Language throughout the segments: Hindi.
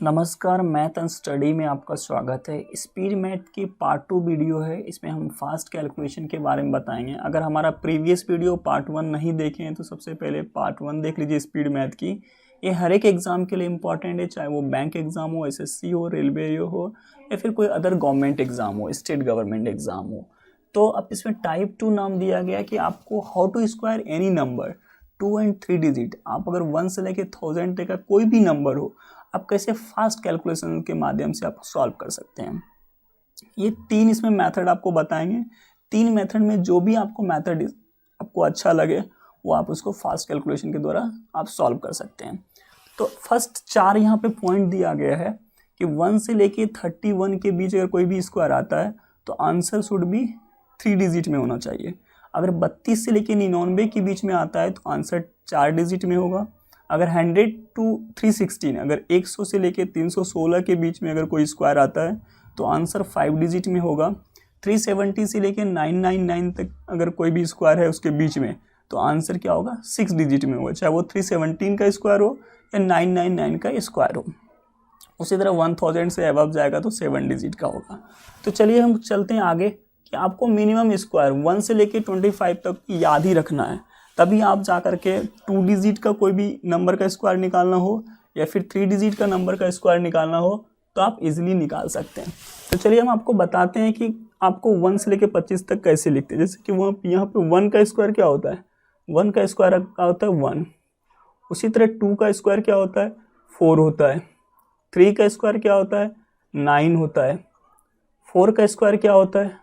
नमस्कार, मैथ एंड स्टडी में आपका स्वागत है। स्पीड मैथ की पार्ट 2 वीडियो है। इसमें हम फास्ट कैलकुलेशन के बारे में बताएंगे। अगर हमारा प्रीवियस वीडियो पार्ट 1 नहीं देखे हैं तो सबसे पहले पार्ट 1 देख लीजिए स्पीड मैथ की। ये हर एक एग्ज़ाम के लिए इम्पॉर्टेंट है, चाहे वो बैंक एग्ज़ाम हो, एसएससी हो, रेलवे हो या फिर कोई अदर गवर्नमेंट एग्ज़ाम हो, स्टेट गवर्नमेंट एग्ज़ाम हो। तो अब इसमें टाइप 2 नाम दिया गया कि आपको how to square any number 2 and 3 digit. आप अगर 1 से लेके 1000 तक का कोई भी नंबर हो, आप कैसे फास्ट कैलकुलेशन के माध्यम से आप सॉल्व कर सकते हैं। ये 3 इसमें मेथड आपको बताएंगे। 3 मेथड में जो भी आपको मेथड आपको अच्छा लगे वो आप उसको फास्ट कैलकुलेशन के द्वारा आप सॉल्व कर सकते हैं। तो फर्स्ट 4 यहाँ पे पॉइंट दिया गया है कि 1 से लेके 31 के बीच अगर कोई भी स्क्वायर आता है तो आंसर शुड भी 3 डिजिट में होना चाहिए। अगर 32 से लेके 99 के बीच में आता है तो आंसर 4 डिजिट में होगा। अगर 100 to 316 अगर 100 से लेके 316 के बीच में अगर कोई स्क्वायर आता है तो आंसर 5 डिजिट में होगा। 370 से लेके 999 तक अगर कोई भी स्क्वायर है उसके बीच में तो आंसर क्या होगा, 6 डिजिट में होगा, चाहे वो 317 का स्क्वायर हो या 999 का स्क्वायर हो। उसी तरह 1000 से अबव जाएगा तो 7 डिजिट का होगा। तो चलिए हम चलते हैं आगे कि आपको मिनिमम स्क्वायर 1 से लेके 25 तक याद ही रखना है, तभी आप जा कर के 2 डिजिट का कोई भी नंबर का स्क्वायर निकालना हो या फिर 3 डिजिट का नंबर का स्क्वायर निकालना हो तो आप इजीली निकाल सकते हैं। तो चलिए हम आपको बताते हैं कि आपको 1 से लेके 25 तक कैसे लिखते हैं। जैसे कि वहाँ यहाँ पे 1 का स्क्वायर क्या होता है, 1 का स्क्वायर क्या होता है 1। उसी तरह 2 का स्क्वायर क्या होता है 4 होता है। 3 का स्क्वायर क्या होता है 9 होता है। 4 का स्क्वायर क्या होता है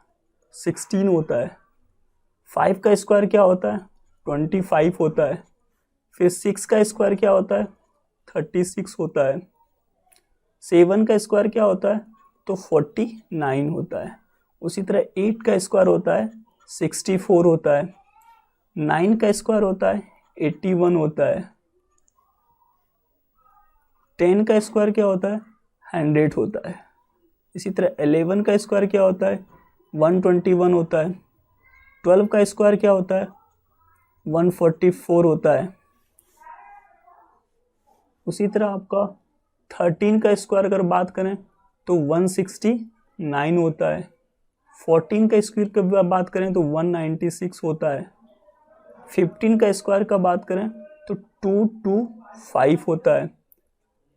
16 होता है। 5 का स्क्वायर क्या होता है 25 होता है। फिर 6 का स्क्वायर क्या होता है 36 होता है। 7 का स्क्वायर क्या होता है तो 49 होता है। उसी तरह 8 का स्क्वायर होता है 64 होता है। 9 का स्क्वायर होता है 81 होता है। 10 का स्क्वायर क्या होता है 100 होता है। इसी तरह 11 का स्क्वायर क्या होता है 121 होता है। 12 का स्क्वायर क्या होता है 144 होता है। उसी तरह आपका 13 का स्क्वायर अगर बात करें तो 169 होता है। 14 का स्क्वायर का बात करें तो 196 होता है। 15 का स्क्वायर का बात करें तो 225 होता है।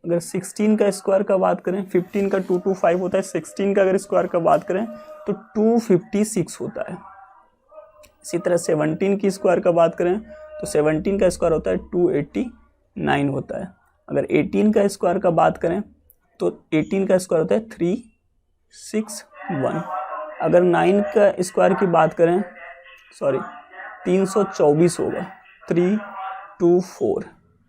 अगर 16 का स्क्वायर का बात करें, 15 का 225 होता है, 16 का अगर स्क्वायर का बात करें तो 256 होता है। इसी तरह 17 की स्क्वायर का बात करें तो 17 का स्क्वायर होता है 289 होता है। अगर 18 का स्क्वायर का बात करें तो 18 का स्क्वायर होता है 361। अगर 9 का स्क्वायर की बात करें 324 होगा 324।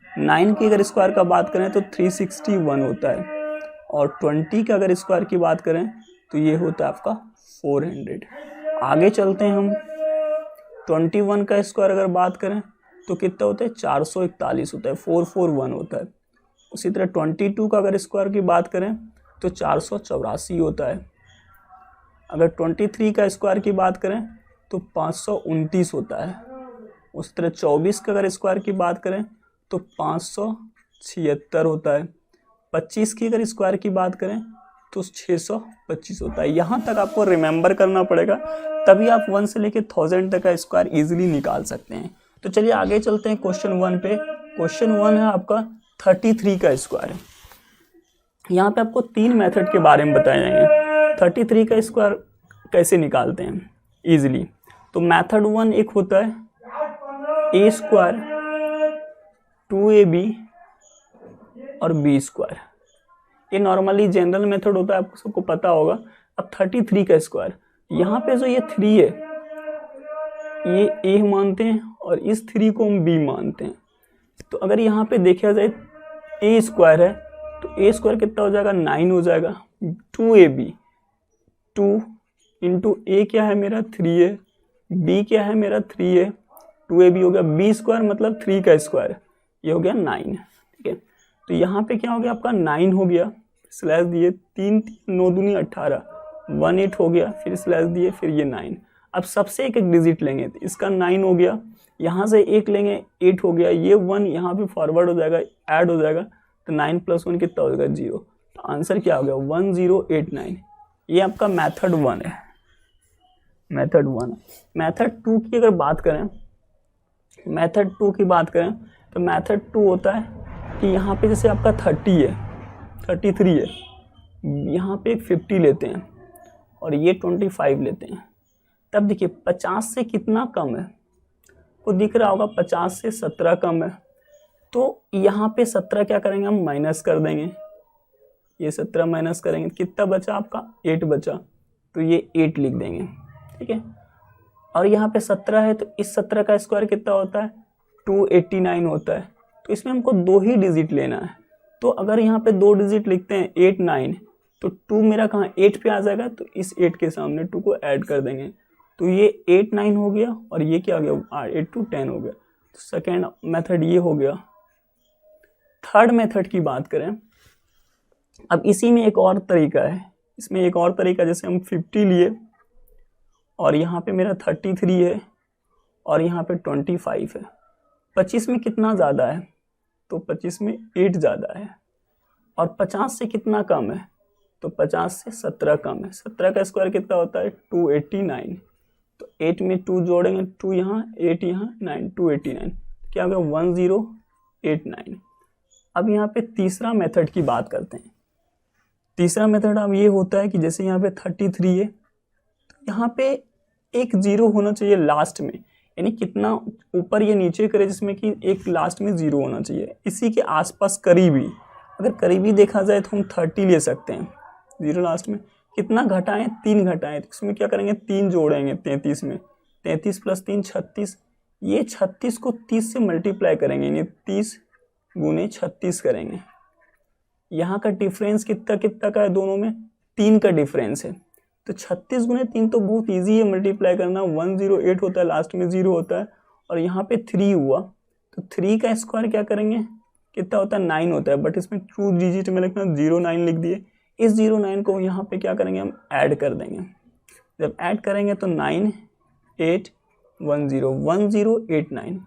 9 की अगर स्क्वायर का बात करें तो 361 होता है। और 20 का अगर स्क्वायर की बात करें तो ये होता है आपका 400। आगे चलते हैं हम। 21 का स्क्वायर अगर बात करें तो कितना होता है 441 होता है, 441 होता है। उसी तरह 22 का अगर स्क्वायर की बात करें तो 484 होता है। अगर 23 का स्क्वायर की बात करें तो 529 होता है। उसी तरह 24 का अगर स्क्वायर की बात करें तो 576 होता है। 25 की अगर स्क्वायर की बात करें तो 625 होता है। यहाँ तक आपको रिमेंबर करना पड़ेगा, तभी आप 1 से लेके 1000 तक का स्क्वायर इजीली निकाल सकते हैं। तो चलिए आगे चलते हैं क्वेश्चन 1 पे। क्वेश्चन 1 है आपका 33 का स्क्वायर। यहाँ पे आपको 3 मेथड के बारे में बताए जाएंगे। 33 का स्क्वायर कैसे निकालते हैं इजीली। तो मेथड 1 एक होता है a स्क्वायर 2ab और b स्क्वायर। ये नॉर्मली जनरल मेथड होता है, आपको सबको पता होगा। अब 33 का स्क्वायर, यहाँ पे जो ये 3 है ये a मानते हैं और इस 3 को हम b मानते हैं। तो अगर यहाँ पे देखा जाए a स्क्वायर है तो a स्क्वायर कितना हो जाएगा 9 हो जाएगा। 2ab 2 इंटू a क्या है मेरा 3 है, b क्या है मेरा 3 है, 2ab हो गया। b स्क्वायर मतलब 3 का स्क्वायर, ये हो गया 9। ठीक है, तो यहाँ पे क्या हो गया आपका 9 हो गया, स्लैश दिए 3 9 दूनी 18 18 हो गया, फिर स्लैश दिए, फिर ये 9। अब सबसे एक एक डिजिट लेंगे तो इसका 9 हो गया, यहाँ से एक लेंगे 8 हो गया, ये 1 यहाँ पे फॉरवर्ड हो जाएगा, ऐड हो जाएगा तो 9 + 1 कितना हो जाएगा 0। तो आंसर क्या हो गया 1089। ये आपका मेथड 1 है, मेथड 1। मेथड 2 की अगर बात करें, मेथड 2 की बात करें तो मेथड 2 होता है कि यहाँ पे जैसे आपका 30 है, 33 है, यहाँ पे 50 लेते हैं और ये 25 लेते हैं। तब देखिए 50 से कितना कम है, को दिख रहा होगा 50 से 17 कम है, तो यहाँ पे 17 क्या करेंगे हम माइनस कर देंगे, ये 17 माइनस करेंगे, कितना बचा आपका 8 बचा, तो ये 8 लिख देंगे, ठीक है। और यहाँ पे 17 है तो इस 17 का स्क्वायर कितना होता है 289 होता है, तो इसमें हमको 2 ही डिजिट लेना है। तो अगर यहाँ पे 2 डिजिट लिखते हैं 8 9, तो 2 मेरा कहाँ 8 पे आ जाएगा, तो इस 8 के सामने 2 को ऐड कर देंगे, तो ये 8 9 हो गया और ये क्या हो गया 8 2 10 हो गया। तो सेकेंड मेथड ये हो गया। थर्ड मेथड की बात करें, अब इसी में एक और तरीका है, इसमें एक और तरीका, जैसे हम 50 लिए और यहाँ पे मेरा 33 है और यहाँ पे 25 है। 25 में कितना ज़्यादा है, तो 25 में 8 ज़्यादा है, और 50 से कितना कम है, तो 50 से 17 कम है। 17 का स्क्वायर कितना होता है 289, तो 8 में 2 जोड़ेंगे, 2 यहाँ 8 यहाँ 9, 289 क्या होगा 1089। अब यहाँ पे तीसरा मेथड की बात करते हैं। तीसरा मेथड अब ये होता है कि जैसे यहाँ पे 33 है, तो यहाँ पे एक 0 होना चाहिए लास्ट में, यानी कितना ऊपर या नीचे करे जिसमें कि एक लास्ट में 0 होना चाहिए, इसी के आसपास करीबी। अगर करीबी देखा जाए तो हम 30 ले सकते हैं, 0 लास्ट में, कितना घटाएं 3 घटाएं, तो इसमें क्या करेंगे 3 जोड़ेंगे 33 में, 33 + 3 36, ये 36 को 30 से मल्टीप्लाई करेंगे, यानी 30 × 36 करेंगे। यहाँ का डिफरेंस कितना कितना का है, दोनों में 3 का डिफरेंस है, तो 36 × 3 तो बहुत इजी है मल्टीप्लाई करना, 108 होता है, लास्ट में 0 होता है, और यहाँ पे 3 हुआ, तो 3 का स्क्वायर क्या करेंगे कितना होता है 9 होता है, बट इसमें 2 डिजिट में लिखना 09 लिख दिए। इस 09 को यहाँ पे क्या करेंगे हम ऐड कर देंगे, जब ऐड करेंगे तो 9 8 1089।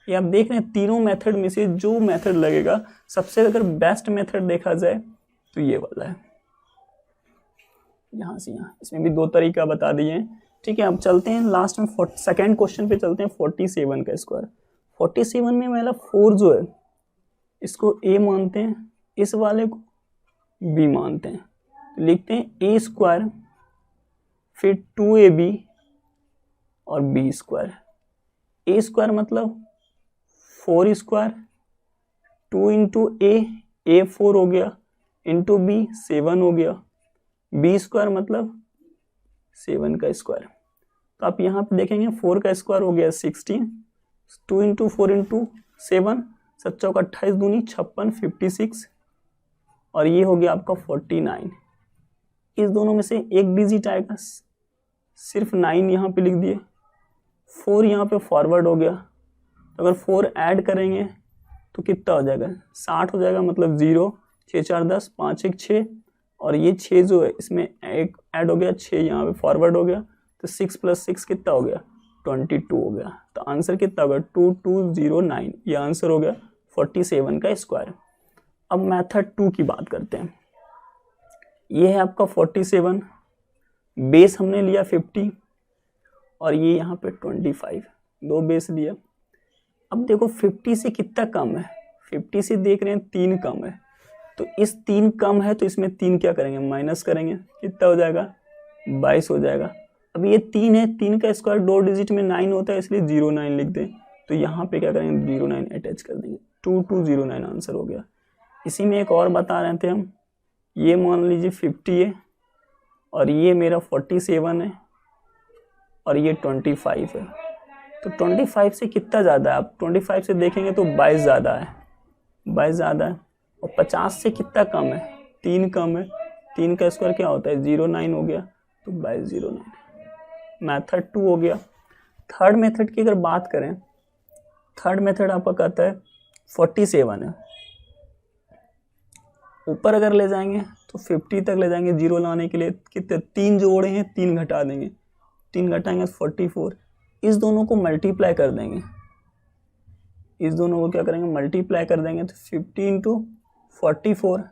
ये आप देख रहे हैं तीनों मेथड में से जो मेथड लगेगा सबसे अगर बेस्ट मेथड देखा जाए तो ये वाला है, यहाँ से यहाँ। इसमें भी 2 तरीका बता दिए हैं, ठीक है। अब चलते हैं लास्ट में सेकेंड क्वेश्चन पे चलते हैं। 47 का स्क्वायर, 47 में पहला 4 जो है इसको a मानते हैं, इस वाले को b मानते हैं, तो लिखते हैं a² फिर 2ab और b²। a² मतलब 4², 2 × a 4 हो गया, इंटू b 7 हो गया, b² मतलब 7 का स्क्वायर। तो आप यहाँ पे देखेंगे 4 का स्क्वायर हो गया 16, 2 × 4 × 7, 7 चौका 28 दूनी 56 56, और ये हो गया आपका 49। इस दोनों में से एक डिजिट आएगा, सिर्फ 9 यहाँ पे लिख दिए, 4 यहाँ पे फॉरवर्ड हो गया, तो अगर 4 ऐड करेंगे तो कितना हो जाएगा 60 हो जाएगा, मतलब 0 6 4 10 5 1 6, और ये 6 जो है इसमें एक ऐड हो गया, 6 यहाँ पे फॉरवर्ड हो गया, तो 6 + 6 कितना हो गया 22 हो गया। तो आंसर कितना होगा 2209, ये आंसर हो गया 47 का स्क्वायर। अब मेथड 2 की बात करते हैं। ये है आपका 47, बेस हमने लिया 50 और ये यहाँ पे 25, 2 बेस लिया। अब देखो 50 से कितना कम है, 50 से देख रहे हैं 3 कम है, तो इस 3 कम है तो इसमें 3 क्या करेंगे माइनस करेंगे, कितना हो जाएगा 22 हो जाएगा। अब ये 3 है, 3 का स्क्वायर 2 डिजिट में 9 होता है, इसलिए 09 लिख दें, तो यहाँ पे क्या करेंगे 09 अटैच कर देंगे, 2209 आंसर हो गया। इसी में एक और बता रहे थे हम, ये मान लीजिए 50 है और ये मेरा 47 है और ये 25 है, तो 25 से कितना ज़्यादा है, आप 25 से देखेंगे तो 22 ज़्यादा है, 22 ज़्यादा है, और 50 से कितना कम है 3 कम है, 3 का स्क्वायर क्या होता है 09 हो गया, तो 2209 मेथड 2 हो गया। थर्ड मेथड की अगर बात करें, थर्ड मेथड आपका कहता है 47 है, ऊपर अगर ले जाएंगे तो 50 तक ले जाएंगे, 0 लाने के लिए कितने 3 जोड़े हैं, 3 घटा देंगे, 3 घटाएंगे 44, इस दोनों को मल्टीप्लाई कर देंगे, इस दोनों को क्या करेंगे मल्टीप्लाई कर देंगे, तो 50 × 44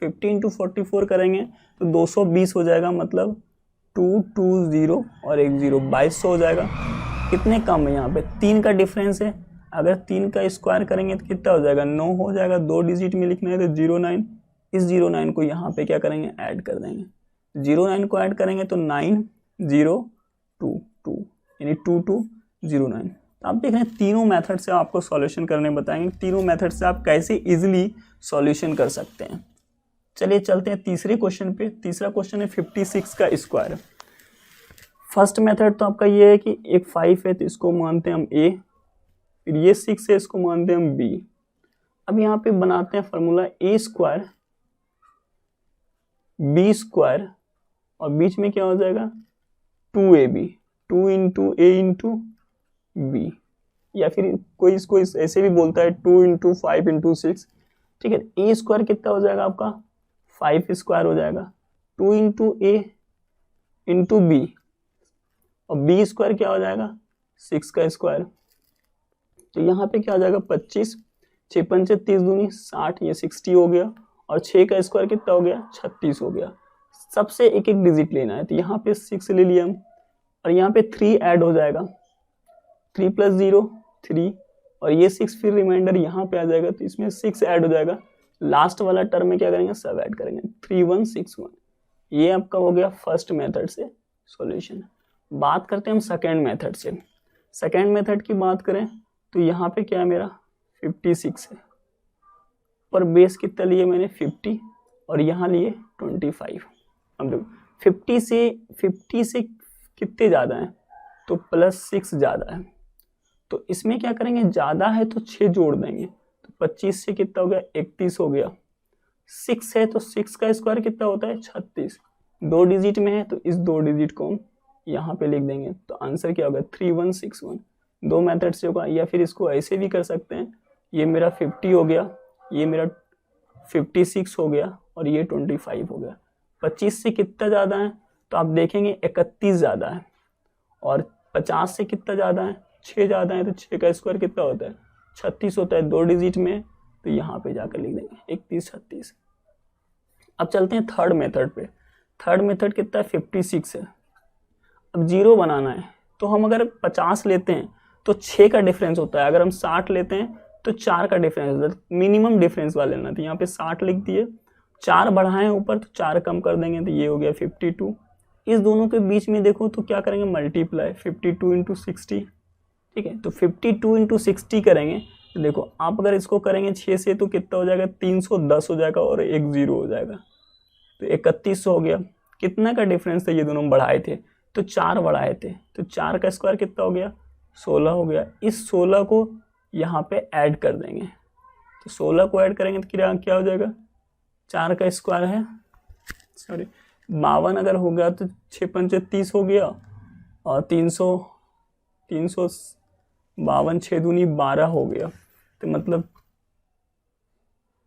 50 इंटू 44 करेंगे तो 220 हो जाएगा, मतलब 220 और 10 2200 हो जाएगा। कितने कम है यहाँ पे, 3 का डिफरेंस है। अगर 3 का स्क्वायर करेंगे तो कितना हो जाएगा, 9 हो जाएगा। 2 डिजिट में लिखना है तो 09, इस 09 को यहाँ पे क्या करेंगे, ऐड कर देंगे। 09 को ऐड करेंगे तो 9022 यानी 2209। तो आप देख रहे हैं तीनों मेथड से आपको सॉल्यूशन करने बताएंगे, तीनों मेथड से आप कैसे इजीली सॉल्यूशन कर सकते हैं। चलिए चलते हैं तीसरे क्वेश्चन पे। तीसरा क्वेश्चन है 56 का स्क्वायर। फर्स्ट मेथड तो आपका ये है कि एक 5 है तो इसको मानते हैं हम a, फिर ये 6 है इसको मानते हैं हम b। अब यहाँ पे बनाते हैं formula a square b square और बीच में क्या हो जाएगा 2ab, 2 into a into b, या फिर कोई इसको ऐसे भी बोलता है 2 इंटू 5 इंटू 6। ठीक है, a स्क्वायर कितना हो जाएगा आपका 5 स्क्वायर हो जाएगा, 2 इंटू a इंटू b, और b स्क्वायर क्या हो जाएगा 6 का स्क्वायर। तो यहाँ पे क्या हो जाएगा 25, 6 पंचे 30 दूनी 60, ये 60 हो गया, और 6 का स्क्वायर कितना हो गया 36 हो गया। सबसे एक एक डिजिट लेना है, तो यहाँ पे 6 ले लिया हम, और यहाँ पे 3 ऐड हो जाएगा, 3 + 0 3, और ये 6 फिर रिमाइंडर यहाँ पे आ जाएगा, तो इसमें 6 ऐड हो जाएगा। लास्ट वाला टर्म में क्या करेंगे, सब ऐड करेंगे, 3161। ये आपका हो गया फर्स्ट मेथड से सॉल्यूशन। बात करते हैं हम सेकेंड मेथड से। सेकेंड मेथड की बात करें तो यहाँ पे क्या है मेरा 56 है, पर बेस कितना लिए मैंने 50, और यहाँ लिए 25। अब देखो 50 से कितने ज़्यादा हैं, तो +6 ज़्यादा है, तो इसमें क्या करेंगे, ज़्यादा है तो 6 जोड़ देंगे, तो 25 से कितना हो गया 31 हो गया। 6 है तो 6 का स्क्वायर कितना होता है 36, 2 डिजिट में है तो इस 2 डिजिट को हम यहाँ पे लिख देंगे, तो आंसर क्या होगा 3161। दो मेथड से होगा, या फिर इसको ऐसे भी कर सकते हैं, ये मेरा 50 हो गया, ये मेरा 56 हो गया, और ये 25 हो गया। 25 से कितना ज़्यादा है, तो आप देखेंगे 31 ज़्यादा है, और 50 से कितना ज़्यादा है 6 ज़्यादा है, तो 6 का स्क्वायर कितना होता है 36 होता है, 2 डिजिट में, तो यहाँ पे जाकर लिख देंगे 31 36। अब चलते हैं थर्ड मेथड पे। थर्ड मेथड कितना है 56 है। अब 0 बनाना है, तो हम अगर 50 लेते हैं तो 6 का डिफरेंस होता है, अगर हम 60 लेते हैं तो 4 का डिफरेंस होता है, मिनिमम डिफरेंस वाले लेना। तो यहाँ पे 60 लिख दिए, 4 बढ़ाएं ऊपर तो 4 कम कर देंगे, तो ये हो गया 52। इस दोनों के बीच में देखो तो क्या करेंगे, मल्टीप्लाई 52 इंटू 60। ठीक है, तो 52 इंटू 60 करेंगे, तो देखो आप अगर इसको करेंगे 6 से तो कितना हो जाएगा 310 हो जाएगा, और एक 0 हो जाएगा, तो 3100 हो गया। कितना का डिफरेंस था, ये दोनों बढ़ाए थे तो 4 बढ़ाए थे, तो 4 का स्क्वायर कितना हो गया 16 हो गया। इस 16 को यहाँ पे ऐड कर देंगे, तो 16 को ऐड करेंगे तो क्या हो जाएगा, 4 का स्क्वायर है 52 अगर हो गया, तो 6 पंचे 30 हो गया, और 352 6 दूनी 12 हो गया, तो मतलब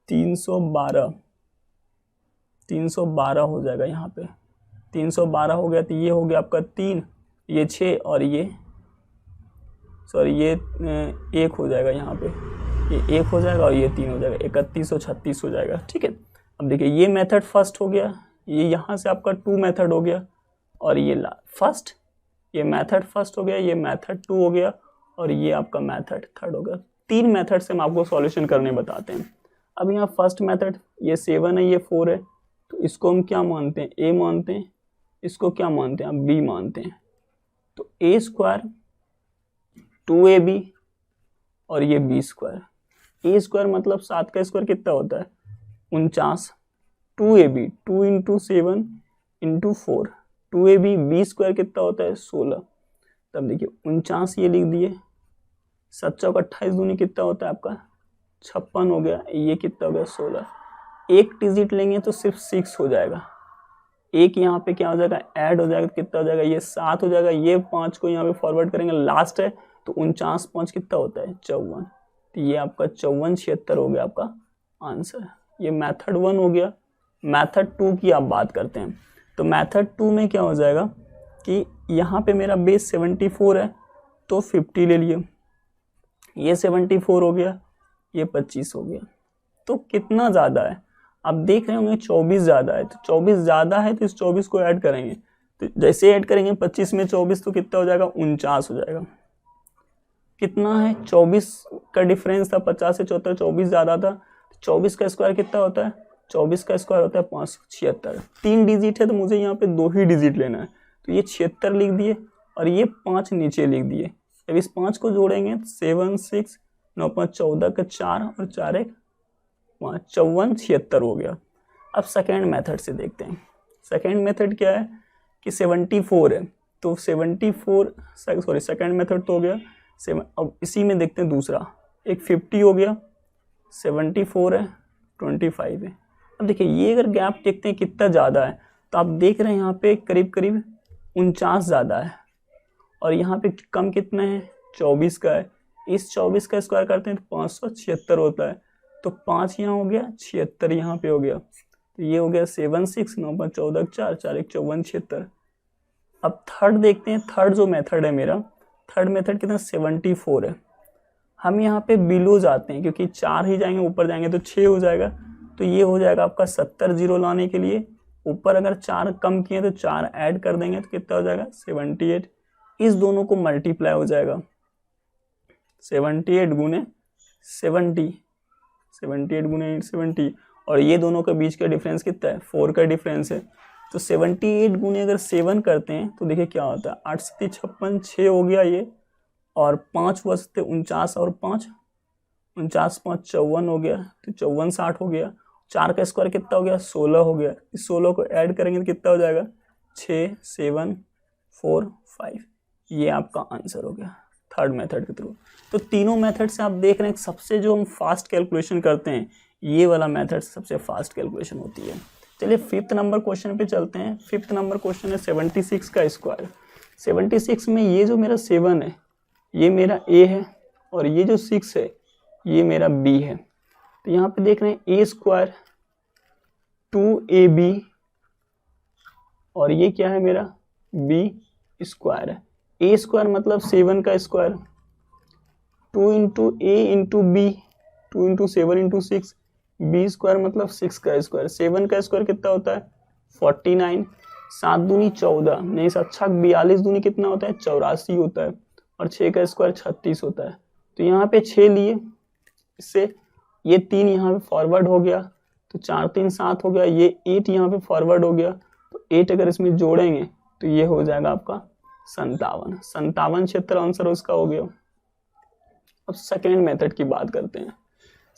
312 हो जाएगा। यहाँ पे 312 हो गया, तो ये हो गया आपका 3, ये 6, और ये 1 हो जाएगा, यहाँ पे ये 1 हो जाएगा, और ये 3 हो जाएगा, 3136 हो जाएगा। ठीक है, अब देखिए ये मेथड फर्स्ट हो गया, ये यहाँ से आपका 2 मेथड हो गया, और ये ये मेथड फर्स्ट हो गया, ये मेथड 2 हो गया, और ये आपका मेथड थर्ड हो गया। 3 मेथड से हम आपको सॉल्यूशन करने बताते हैं। अब यहाँ फर्स्ट मेथड ये 7 है, ये 4 है, तो इसको हम क्या मानते हैं, a मानते हैं, इसको क्या मानते हैं, हम b मानते हैं। तो a स्क्वायर 2ab, और ये b स्क्वायर। a स्क्वायर मतलब 7 का स्क्वायर कितना होता है 49, 2ab 2 into 7 into 4, 2ab, b square कितना होता है 16। तब देखिए 49 ये लिख दिए, 7 चौक 28 दूनी कितना होता है आपका 56 हो गया, ये कितना हो गया 16। एक डिजिट लेंगे तो सिर्फ 6 हो जाएगा, एक यहाँ पे क्या हो जाएगा ऐड हो जाएगा, कितना हो जाएगा ये 7 हो जाएगा, ये 5 को यहाँ पे फॉरवर्ड करेंगे, लास्ट है तो 49 5 कितना होता है 54, तो ये आपका 5476 हो गया आपका आंसर। ये मेथड 1 हो गया। मेथड 2 की आप बात करते हैं, तो मेथड 2 में क्या हो जाएगा कि यहाँ पे मेरा बेस 74 है, तो 50 ले लिए, ये 74 हो गया, ये 25 हो गया, तो कितना ज़्यादा है, आप देख रहे होंगे 24 ज़्यादा है, तो 24 ज़्यादा है तो इस 24 को ऐड करेंगे, तो जैसे ऐड करेंगे 25 में 24 तो कितना हो जाएगा, 49 हो जाएगा। कितना है, 24 का डिफरेंस था, 50 से 74, 24 ज़्यादा था, 24 का स्क्वायर कितना होता है, 24 का स्क्वायर होता है 576। 3 डिजिट है तो मुझे यहाँ पे 2 ही डिजिट लेना है, तो ये 76 लिख दिए और ये 5 नीचे लिख दिए। अब इस 5 को जोड़ेंगे 7 6 9 5 14 का 4 और 4 1 5 54 76 हो गया। अब सेकेंड मेथड से देखते हैं। सेकेंड मेथड क्या है कि 74 है, तो 74 सॉरी सेकेंड मेथड तो हो गया 7। अब इसी में देखते हैं दूसरा, एक 50 हो गया, 74 है, 25 है। अब देखिए ये अगर गैप देखते हैं कितना ज़्यादा है, तो आप देख रहे हैं यहाँ पे करीब करीब 49 ज़्यादा है और यहाँ पे कम कितना है, 24 का है। इस 24 का स्क्वायर करते हैं तो 576 होता है, तो 5 यहाँ हो गया, 76 यहाँ पे हो गया, तो ये हो गया 7 6 9 5 14 4 4 1 54 76। अब थर्ड देखते हैं, थर्ड जो मेथड है मेरा, थर्ड मेथड कितना 74 है। हम यहाँ पे बिलो जाते हैं क्योंकि 4 ही जाएंगे, ऊपर जाएंगे तो 6 हो जाएगा, तो ये हो जाएगा आपका 70 जीरो लाने के लिए ऊपर अगर 4 कम किए तो 4 ऐड कर देंगे तो कितना हो जाएगा 78। इस दोनों को मल्टीप्लाई हो जाएगा 78 गुने 70, 78 गुने 70 और ये दोनों के बीच का डिफरेंस कितना है, 4 का डिफरेंस है। तो 78 गुने अगर 7 करते हैं तो देखिए क्या होता है, 8 7 56 6 हो गया ये, और 5 हुआ सकते 49 और 5 49 5 54 हो गया, तो 54 60 हो गया। 4 का स्क्वायर कितना हो गया, 16 हो गया। इस 16 को ऐड करेंगे तो कितना हो जाएगा 6 7 4 5। ये आपका आंसर हो गया थर्ड मेथड के थ्रू। तो तीनों मेथड से आप देख रहे हैं सबसे जो हम फास्ट कैलकुलेशन करते हैं ये वाला मेथड सबसे फास्ट कैलकुलेशन होती है। चलिए फिफ्थ नंबर क्वेश्चन पे चलते हैं। फिफ्थ नंबर क्वेश्चन है 76 का स्क्वायर। 76 में ये जो मेरा 7 है ये मेरा ए है और ये जो 6 है ये मेरा बी है। तो यहाँ पे देख रहे हैं ए स्क्वायर 2ab और ये क्या है मेरा बी स्क्वायर है। ए स्क्वायर मतलब 7 का square, 2 into a into b, 2 into 7 into 6, b square मतलब 6 का स्क्वायर। 7 का स्क्वायर कितना होता है 49, 7 दूनी 14, नहीं अच्छा 42 दूनी कितना होता है 84 होता है, और 6 का स्क्वायर 36 होता है। तो यहाँ पे 6 लिए, इससे ये 3 यहाँ पे फॉरवर्ड हो गया तो 4 3 7 हो गया, ये 8 यहाँ पे फॉरवर्ड हो गया तो 8 अगर इसमें जोड़ेंगे तो ये हो जाएगा आपका 57। 57 क्षेत्र आंसर उसका हो गया। अब सेकेंड मेथड की बात करते हैं।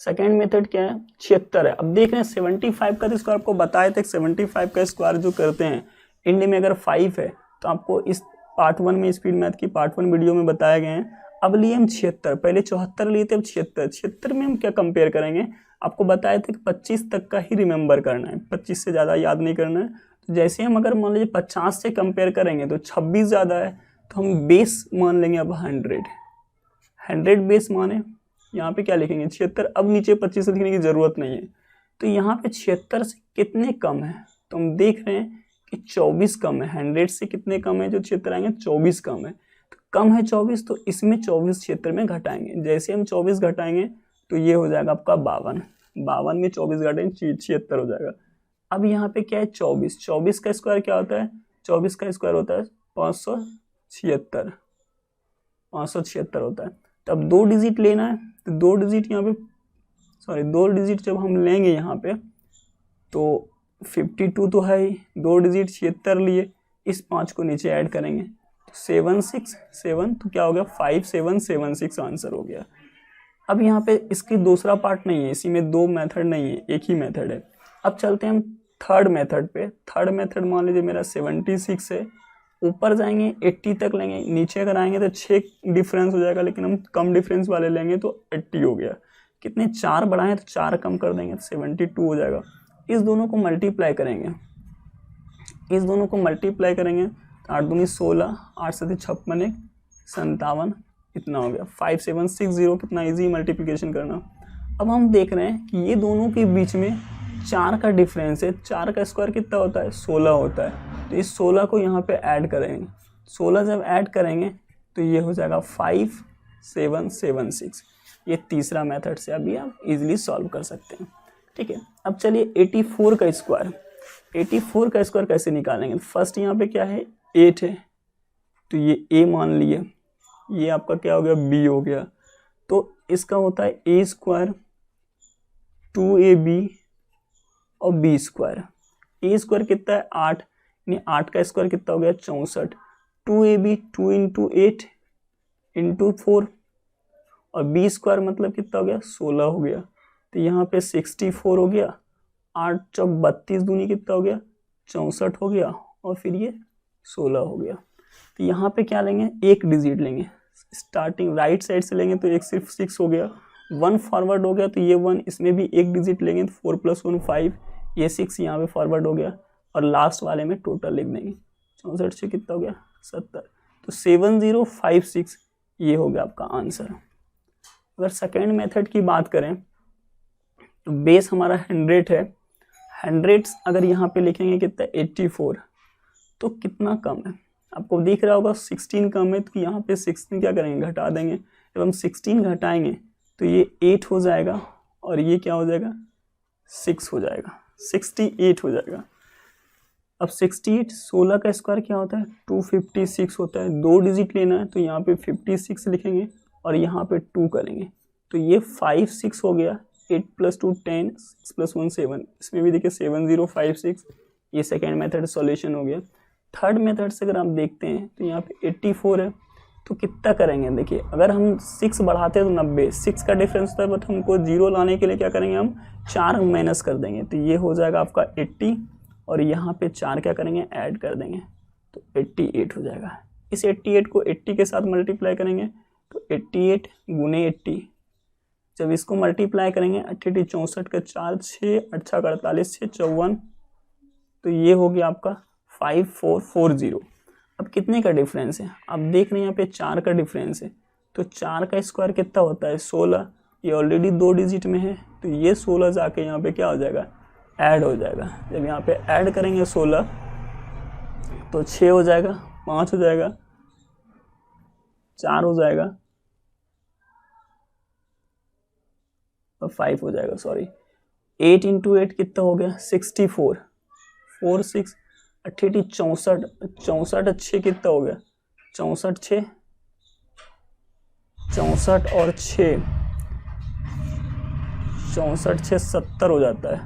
सेकेंड मेथड क्या है 76 है। अब देख रहे हैं 75 का स्क्वायर आपको बताए थे, 75 का स्क्वायर जो करते हैं इंड में अगर 5 है तो आपको इस पार्ट 1 में स्पीड मैथ की पार्ट 1 वीडियो में बताए गए हैं। अब लिए हम 76, पहले 74 लिए थे, अब 76। 76 में हम क्या कंपेयर करेंगे, आपको बताए थे कि 25 तक का ही रिमेंबर करना है, 25 से ज़्यादा याद नहीं करना है। तो जैसे हम अगर मान लीजिए 50 से कंपेयर करेंगे तो 26 ज़्यादा है तो हम बेस मान लेंगे अब 100 बेस माने। यहाँ पे क्या लिखेंगे 76, अब नीचे 25 लिखने की ज़रूरत नहीं है। तो यहाँ पे 76 से कितने कम है, तो हम देख रहे हैं कि 24 कम है। 100 से कितने कम है जो 76 आएंगे, 24 कम है। तो कम है 24 तो इसमें 24 76 में घटाएंगे। जैसे हम 24 घटाएंगे तो ये हो जाएगा आपका 52, 52 में 24 घटाएंगे 76 हो जाएगा। अब यहाँ पे क्या है 24, 24 का स्क्वायर क्या होता है, 24 का स्क्वायर होता है 576, 576 होता है। तो अब 2 डिजिट लेना है तो 2 डिजिट यहाँ पे दो डिजिट जब हम लेंगे यहाँ पे तो 52 तो है ही, 2 डिजिट 76 लिए, इस 5 को नीचे ऐड करेंगे तो 7 6 7, तो क्या हो गया 5776 आंसर हो गया। अब यहाँ पे इसकी दूसरा पार्ट नहीं है, इसी में 2 मेथड नहीं है, एक ही मेथड है। अब चलते हैं हम थर्ड मेथड पे। थर्ड मेथड मान लीजिए मेरा 76 है, ऊपर जाएंगे 80 तक लेंगे, नीचे अगर आएंगे तो 6 डिफरेंस हो जाएगा, लेकिन हम कम डिफरेंस वाले लेंगे तो 80 हो गया। कितने 4 बढ़ाएं तो 4 कम कर देंगे तो 72 हो जाएगा। इस दोनों को मल्टीप्लाई करेंगे, इस दोनों को मल्टीप्लाई करेंगे तो 8 दूनी 16, 8 7 56 57, इतना हो गया 5760। कितना इजी मल्टीप्लिकेशन करना। अब हम देख रहे हैं कि ये दोनों के बीच में 4 का डिफरेंस है। 4 का स्क्वायर कितना होता है 16 होता है, तो इस 16 को यहाँ पे ऐड करेंगे। 16 जब ऐड करेंगे तो ये हो जाएगा 5776। ये तीसरा मेथड से अभी आप इजीली सॉल्व कर सकते हैं। ठीक है। अब चलिए 84 का स्क्वायर, 84 का स्क्वायर कैसे निकालेंगे। फर्स्ट यहाँ पे क्या है 8 है, तो ये a मान लिए, ये आपका क्या हो गया b हो गया, तो इसका होता है a स्क्वायर 2ab और b स्क्वायर। a स्क्वायर कितना है 8, यानी 8 का स्क्वायर कितना हो गया 64, 2ab 2 इंटू 8 इंटू 4 और b स्क्वायर मतलब कितना हो गया 16 हो गया, तो यहाँ पे 64 हो गया, 8 चौक 32 दूनी कितना हो गया 64 हो गया और फिर ये 16 हो गया। तो यहाँ पे क्या लेंगे एक डिजिट लेंगे, स्टार्टिंग राइट साइड से लेंगे तो एक सिर्फ 6 हो गया, 1 फॉरवर्ड हो गया तो ये 1, इसमें भी एक डिजिट लेंगे तो 4 + 1 5, ये 6 यहाँ पे फॉरवर्ड हो गया और लास्ट वाले में टोटल लिख देंगे, 64 से कितना हो गया 70, तो 7056 ये हो गया आपका आंसर। अगर सेकेंड मेथड की बात करें तो बेस हमारा 100 है, 100 अगर यहाँ पे लिखेंगे कितना 84, तो कितना कम है आपको दिख रहा होगा 16 कम है, तो यहाँ पे 16 क्या करेंगे घटा देंगे, जब हम 16 घटाएंगे तो ये 8 हो जाएगा और ये क्या हो जाएगा 6 हो जाएगा, 68 हो जाएगा। अब 68 16 का स्क्वायर क्या होता है 256 होता है, 2 डिजिट लेना है तो यहाँ पे 56 लिखेंगे और यहाँ पे 2 करेंगे तो ये 5 6 हो गया, 8 + 2 10, 6 + 1 7, इसमें भी देखिए 7056, ये सेकेंड मेथड सॉल्यूशन हो गया। थर्ड मेथड से अगर आप देखते हैं तो यहाँ पे 84 है, तो कितना करेंगे देखिए, अगर हम 6 बढ़ाते हैं तो 90, 6 का डिफरेंस होता है बट हमको 0 लाने के लिए क्या करेंगे हम 4 माइनस कर देंगे, तो ये हो जाएगा आपका 80 और यहाँ पे 4 क्या करेंगे ऐड कर देंगे तो 88 हो जाएगा। इस 88 को 80 के साथ मल्टीप्लाई करेंगे तो 88 × 80, जब इसको मल्टीप्लाई करेंगे 88 64 का 4 6 8 48 6 54, तो ये हो गया आपका 5440। अब कितने का डिफरेंस है आप देख रहे हैं यहाँ पे 4 का डिफरेंस है, तो 4 का स्क्वायर कितना होता है 16, ये ऑलरेडी 2 डिजिट में है तो ये 16 जाके यहाँ पे क्या हो जाएगा ऐड हो जाएगा, जब यहाँ पे ऐड करेंगे 16 तो 6 हो जाएगा, 5 हो जाएगा, 4 हो जाएगा और 5 हो जाएगा, सॉरी 8 × 8 कितना हो गया 64, 4 6 88 64, 64 6 कितना हो गया 64 6, 64 और 6 64 6 70 हो जाता है,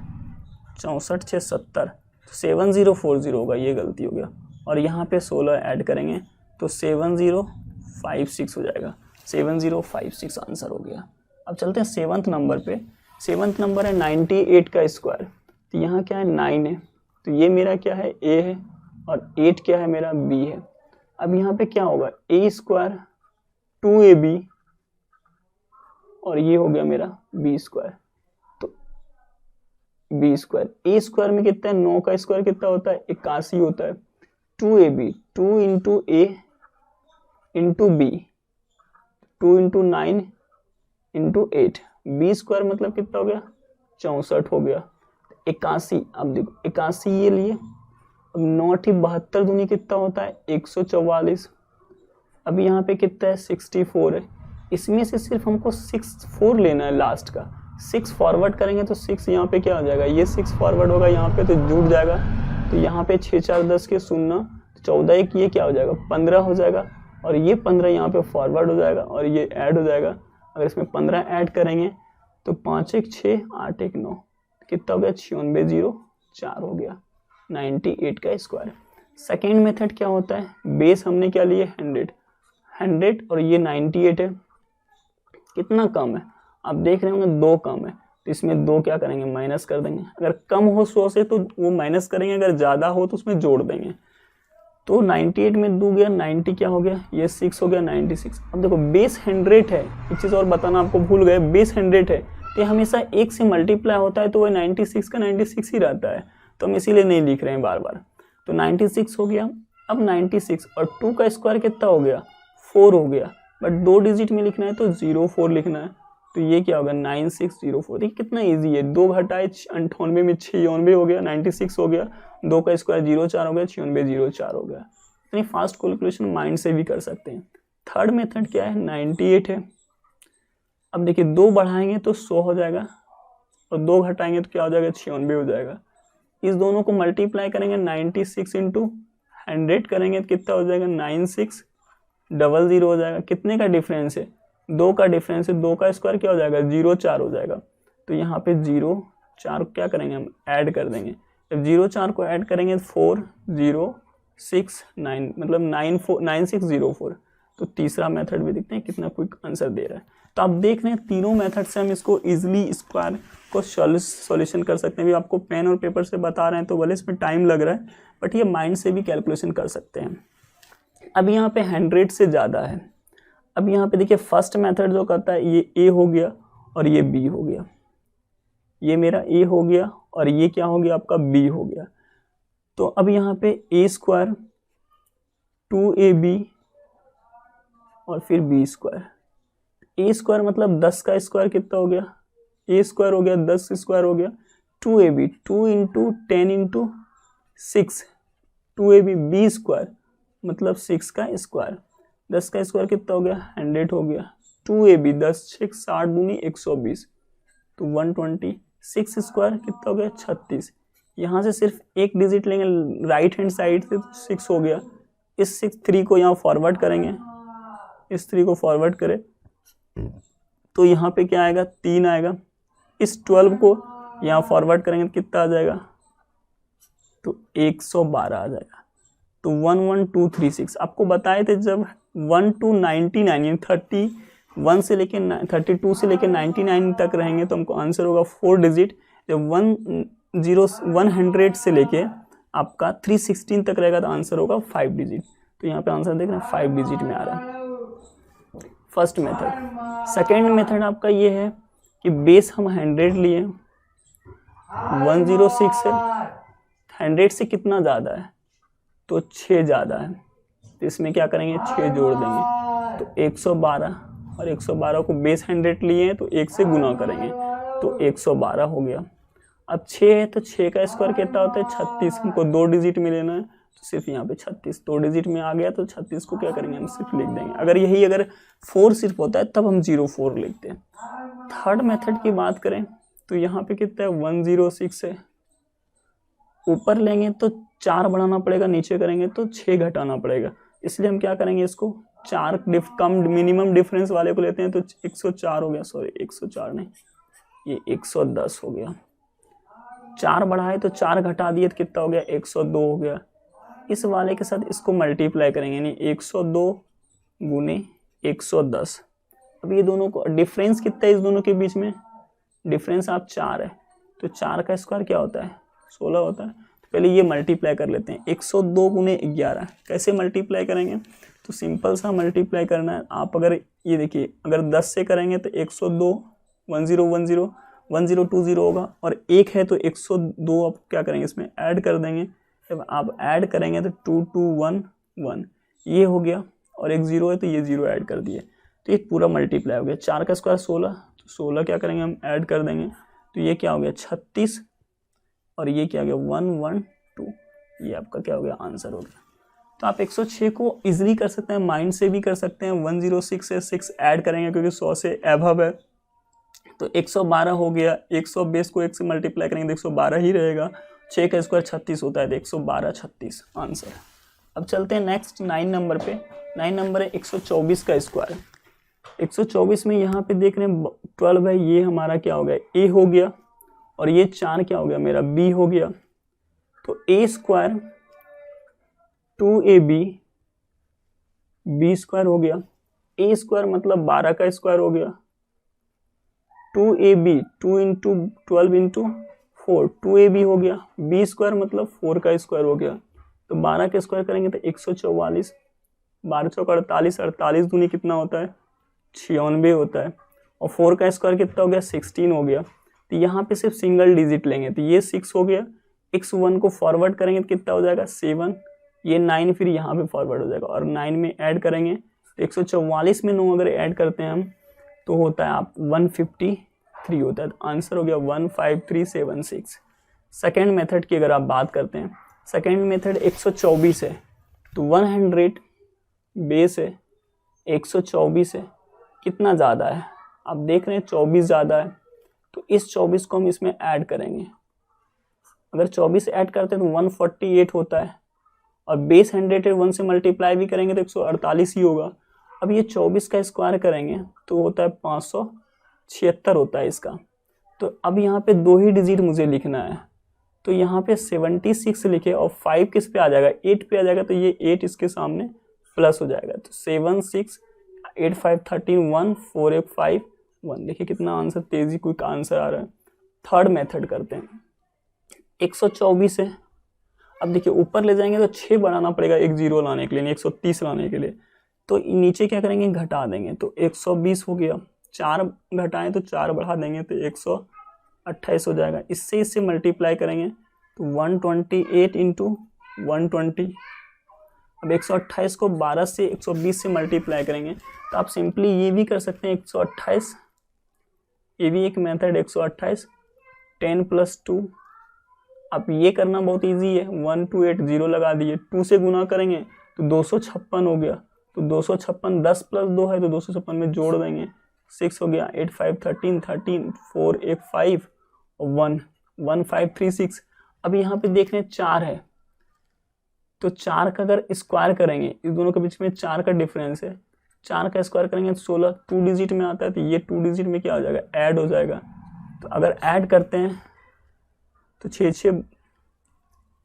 64 6 70, तो 7040 होगा, ये गलती हो गया और यहाँ पे 16 ऐड करेंगे तो 7056 हो जाएगा, 7056 आंसर हो गया। अब चलते हैं 7th नंबर पे। 7th नंबर है 98 का स्क्वायर, तो यहाँ क्या है 9 है, तो ये मेरा क्या है a है और 8 क्या है मेरा b है। अब यहाँ पे क्या होगा a स्क्वायर 2ab और ये हो गया मेरा b स्क्वायर, तो b स्क्वायर a स्क्वायर में कितना है 9 का स्क्वायर कितना होता है 81 होता है, 2ab 2 × a × b 2 × 9 × 8, b square मतलब कितना हो गया 64 हो गया, 81, अब देखो 81 ये लिए, अब 9 × 72 दूनी कितना होता है 144, अब यहाँ पे कितना है 64 है, इसमें से सिर्फ हमको 4 लेना है लास्ट का, 6 फॉरवर्ड करेंगे तो 6 यहाँ पे क्या हो जाएगा, ये 6 फॉरवर्ड होगा यहाँ पे तो जुड़ जाएगा, तो यहाँ पे 6 4 10 के 0, 14 1 ये क्या हो जाएगा 15 हो जाएगा और ये 15 यहाँ पे फॉरवर्ड हो जाएगा और ये ऐड हो जाएगा, अगर इसमें 15 ऐड करेंगे तो 5 1 6 8 1 9, कितना हो गया 96 0 4 हो गया, 98 का स्क्वायर। सेकेंड मेथड क्या होता है, बेस हमने क्या लिए 100 और ये 98 है, कितना कम है आप देख रहे होंगे 2 कम है, तो इसमें 2 क्या करेंगे माइनस कर देंगे, अगर कम हो 100 से तो वो माइनस करेंगे, अगर ज़्यादा हो तो उसमें जोड़ देंगे, तो 98 में 2 गया 90 क्या हो गया ये 6 हो गया 96। अब देखो बेस 100 है, एक चीज़ और बताना आपको भूल गए, बेस 100 है तो ये हमेशा 1 से मल्टीप्लाई होता है तो वह 96 का 96 ही रहता है, तो हम इसीलिए नहीं लिख रहे हैं बार बार, तो 96 हो गया। अब 96 और 2 का स्क्वायर कितना हो गया 4 हो गया, बट 2 डिजिट में लिखना है तो 04 लिखना है, तो ये क्या होगा 9604, देखिए कितना इजी है, 2 घटाए 98 में 96 हो गया, 96 हो गया, 2 का स्क्वायर 04 हो गया, 9604 हो गया। इतनी फास्ट कैलकुलेशन माइंड से भी कर सकते हैं। थर्ड मेथड क्या है 98 है, अब देखिए 2 बढ़ाएंगे तो 100 हो जाएगा और 2 घटाएंगे तो क्या हो जाएगा, 96 हो जाएगा। इस दोनों को मल्टीप्लाई करेंगे 96 इंटू 100 करेंगे तो कितना हो जाएगा, 9600 हो जाएगा। कितने का डिफरेंस है, 2 का डिफरेंस है, 2 का स्क्वायर क्या हो जाएगा, 04 हो जाएगा। तो यहाँ पे 04 क्या करेंगे हम, ऐड कर देंगे। जब 04 को ऐड करेंगे 4069 मतलब 9604। तो तीसरा मेथड भी देखते हैं कितना क्विक आंसर दे रहा है। तो आप देख रहे हैं तीनों मेथड से हम इसको इजीली स्क्वायर को सॉल्यूशन कर सकते हैं। भी आपको पेन और पेपर से बता रहे हैं तो भले इसमें टाइम लग रहा है, बट ये माइंड से भी कैलकुलेशन कर सकते हैं। अब यहाँ पे 100 से ज़्यादा है। अब यहाँ पे देखिए फर्स्ट मेथड जो करता है, ये ए हो गया और ये बी हो गया, ये मेरा ए हो गया और ये क्या हो गया, आपका बी हो गया। तो अब यहाँ पे ए स्क्वायर 2ab और फिर बी स्क्वायर। ए स्क्वायर मतलब 10 का स्क्वायर कितना हो गया, ए स्क्वायर हो गया 10 स्क्वायर हो गया, 2ab 2 into 10 into 6 2ab, B square मतलब 6 का स्क्वायर, 10 का स्क्वायर कितना हो गया, 100 हो गया। 2ab 10 6 60 दूनी 120 तो 126 स्क्वायर कितना हो गया, 36। यहाँ से सिर्फ एक डिजिट लेंगे राइट हैंड साइड से तो 6 हो गया। इस 3 को यहाँ फॉरवर्ड करेंगे, इस 3 को फॉरवर्ड करें तो यहाँ पे क्या आएगा, 3 आएगा। इस 12 को यहाँ फॉरवर्ड करेंगे तो कितना आ जाएगा, तो 112 आ जाएगा। तो 11236 आपको बताए थे जब 1 to 99 यानी 31 से लेके 32 से लेके 99 तक रहेंगे तो हमको आंसर होगा 4 डिजिट। जब 100 से लेके आपका 316 तक रहेगा तो आंसर होगा 5 डिजिट। तो यहाँ पे आंसर देख रहे हैं 5 डिजिट में आ रहा है फर्स्ट मेथड। सेकेंड मेथड आपका ये है कि बेस हम 100 लिए, 106 है, 100 से कितना ज़्यादा है, तो 6 ज़्यादा है, तो इसमें क्या करेंगे 6 जोड़ देंगे तो 112, और 112 को बेस 100 लिए हैं तो 1 से गुना करेंगे तो 112 हो गया। अब 6 है तो 6 का स्क्वायर कितना होता है, 36। हमको 2 डिजिट में लेना है तो सिर्फ यहाँ पे 36 2 डिजिट में आ गया तो 36 को क्या करेंगे हम सिर्फ लिख देंगे। अगर 4 सिर्फ होता है तब हम 04 लिखते हैं। थर्ड मेथड की बात करें तो यहाँ पे कितना है, 106 है, ऊपर लेंगे तो 4 बढ़ाना पड़ेगा, नीचे करेंगे तो 6 घटाना पड़ेगा। इसलिए हम क्या करेंगे, इसको 4 कम मिनिमम डिफरेंस वाले को लेते हैं तो 104 हो गया, सॉरी 104 नहीं, ये 110 हो गया। 4 बढ़ाए तो 4 घटा दिए तो कितना हो गया, 102 हो गया। इस वाले के साथ इसको मल्टीप्लाई करेंगे, यानी 102 गुने 110। अब ये दोनों को डिफरेंस कितना है इस दोनों के बीच में, डिफरेंस आप 4 है तो 4 का स्क्वायर क्या होता है, 16 होता है। तो पहले ये मल्टीप्लाई कर लेते हैं, 102 गुने 11 कैसे मल्टीप्लाई करेंगे, तो सिंपल सा मल्टीप्लाई करना है। आप अगर ये देखिए अगर 10 से करेंगे तो 102 1010 1020 होगा, और 1 है तो 102 आप क्या करेंगे इसमें ऐड कर देंगे। जब आप ऐड करेंगे तो 2211 ये हो गया, और एक 0 है तो ये 0 ऐड कर दिए तो ये पूरा मल्टीप्लाई हो गया। 4 का स्क्वायर 16, तो 16 क्या करेंगे हम ऐड कर देंगे तो ये क्या हो गया 36, और ये क्या हो गया 112, ये आपका क्या हो गया आंसर हो गया। तो आप 106 को इजीली कर सकते हैं, माइंड से भी कर सकते हैं। 106 से 6 ऐड करेंगे क्योंकि 100 से एबव है तो 112 हो गया। 120 को 1 से मल्टीप्लाई करेंगे तो 112 ही रहेगा। 6 का स्क्वायर 36 होता है तो 112 36 आंसर। अब चलते हैं नेक्स्ट 9 नंबर पे। 9 नंबर है 124 का स्क्वायर। 124 में यहाँ पे देख रहे हैं 12 है, ये हमारा क्या हो गया ए हो गया, और ये 4 क्या हो गया मेरा बी हो गया। तो ए स्क्वायर 2ab बी स्क्वायर हो गया। ए स्क्वायर मतलब 12 का स्क्वायर हो गया। 2ab 2 इंटू 12 इंटू 4 2ab हो गया। बी स्क्वायर मतलब 4 का स्क्वायर हो गया। तो 12 का स्क्वायर करेंगे तो 144, 12 चौक 48, 48 दूनी कितना होता है 96 होता है, और 4 का स्क्वायर कितना हो गया 16 हो गया। तो यहाँ पे सिर्फ सिंगल डिजिट लेंगे तो ये 6 हो गया। x1 को फॉरवर्ड करेंगे तो कितना हो जाएगा 7, ये 9 फिर यहाँ पे फॉरवर्ड हो जाएगा, और 9 में ऐड करेंगे तो 144 में 9 अगर ऐड करते हैं हम तो होता है आप 153 होता है। तो आंसर हो गया 15376। सेकेंड मेथड की अगर आप बात करते हैं, सेकेंड मेथड 124 है तो 100 बेस है, 124 है, कितना ज़्यादा है आप देख रहे हैं 24 ज़्यादा है, तो इस 24 को हम इसमें ऐड करेंगे। अगर 24 ऐड करते हैं तो 148 होता है, और बेस 101 से मल्टीप्लाई भी करेंगे तो 148 ही होगा। अब ये 24 का स्क्वायर करेंगे तो होता है 576 होता है इसका। तो अब यहाँ पे 2 ही डिजिट मुझे लिखना है, तो यहाँ पे 76 लिखे और 5 किस पे आ जाएगा, 8 पे आ जाएगा, तो ये 8 इसके सामने प्लस हो जाएगा। तो 7 6 8 5 13 1 4 8 5 1। देखिए कितना आंसर तेजी क्विक आंसर आ रहा है। थर्ड मेथड करते हैं। 124 है, अब देखिए ऊपर ले जाएंगे तो 6 बढ़ाना पड़ेगा एक जीरो लाने के लिए, 130 लाने के लिए। तो नीचे क्या करेंगे, घटा देंगे, तो 120 हो गया। 4 घटाएं तो 4 बढ़ा देंगे तो 128 हो जाएगा। इससे मल्टीप्लाई करेंगे तो 128 इंटू 120। अब 128 को 12 से 120 से मल्टीप्लाई करेंगे तो आप सिंपली ये भी कर सकते हैं 128, ये भी एक मेथड 128 10 + 2। अब ये करना बहुत इजी है, 1 2 8 0 लगा दिए, 2 से गुना करेंगे तो 256 हो गया। तो 256 10 + 2 है तो 256 में जोड़ देंगे, 6 हो गया। 8 5 13 13 4 1 5 और 1 1 5 3 6। अब यहाँ पे देख रहे हैं 4 है, तो 4 का अगर स्क्वायर करेंगे, इस दोनों के बीच में 4 का डिफरेंस है, 4 का स्क्वायर करेंगे तो 16 2 डिजिट में आता है, तो ये 2 डिजिट में क्या हो जाएगा, ऐड हो जाएगा। तो अगर ऐड करते हैं तो 6 6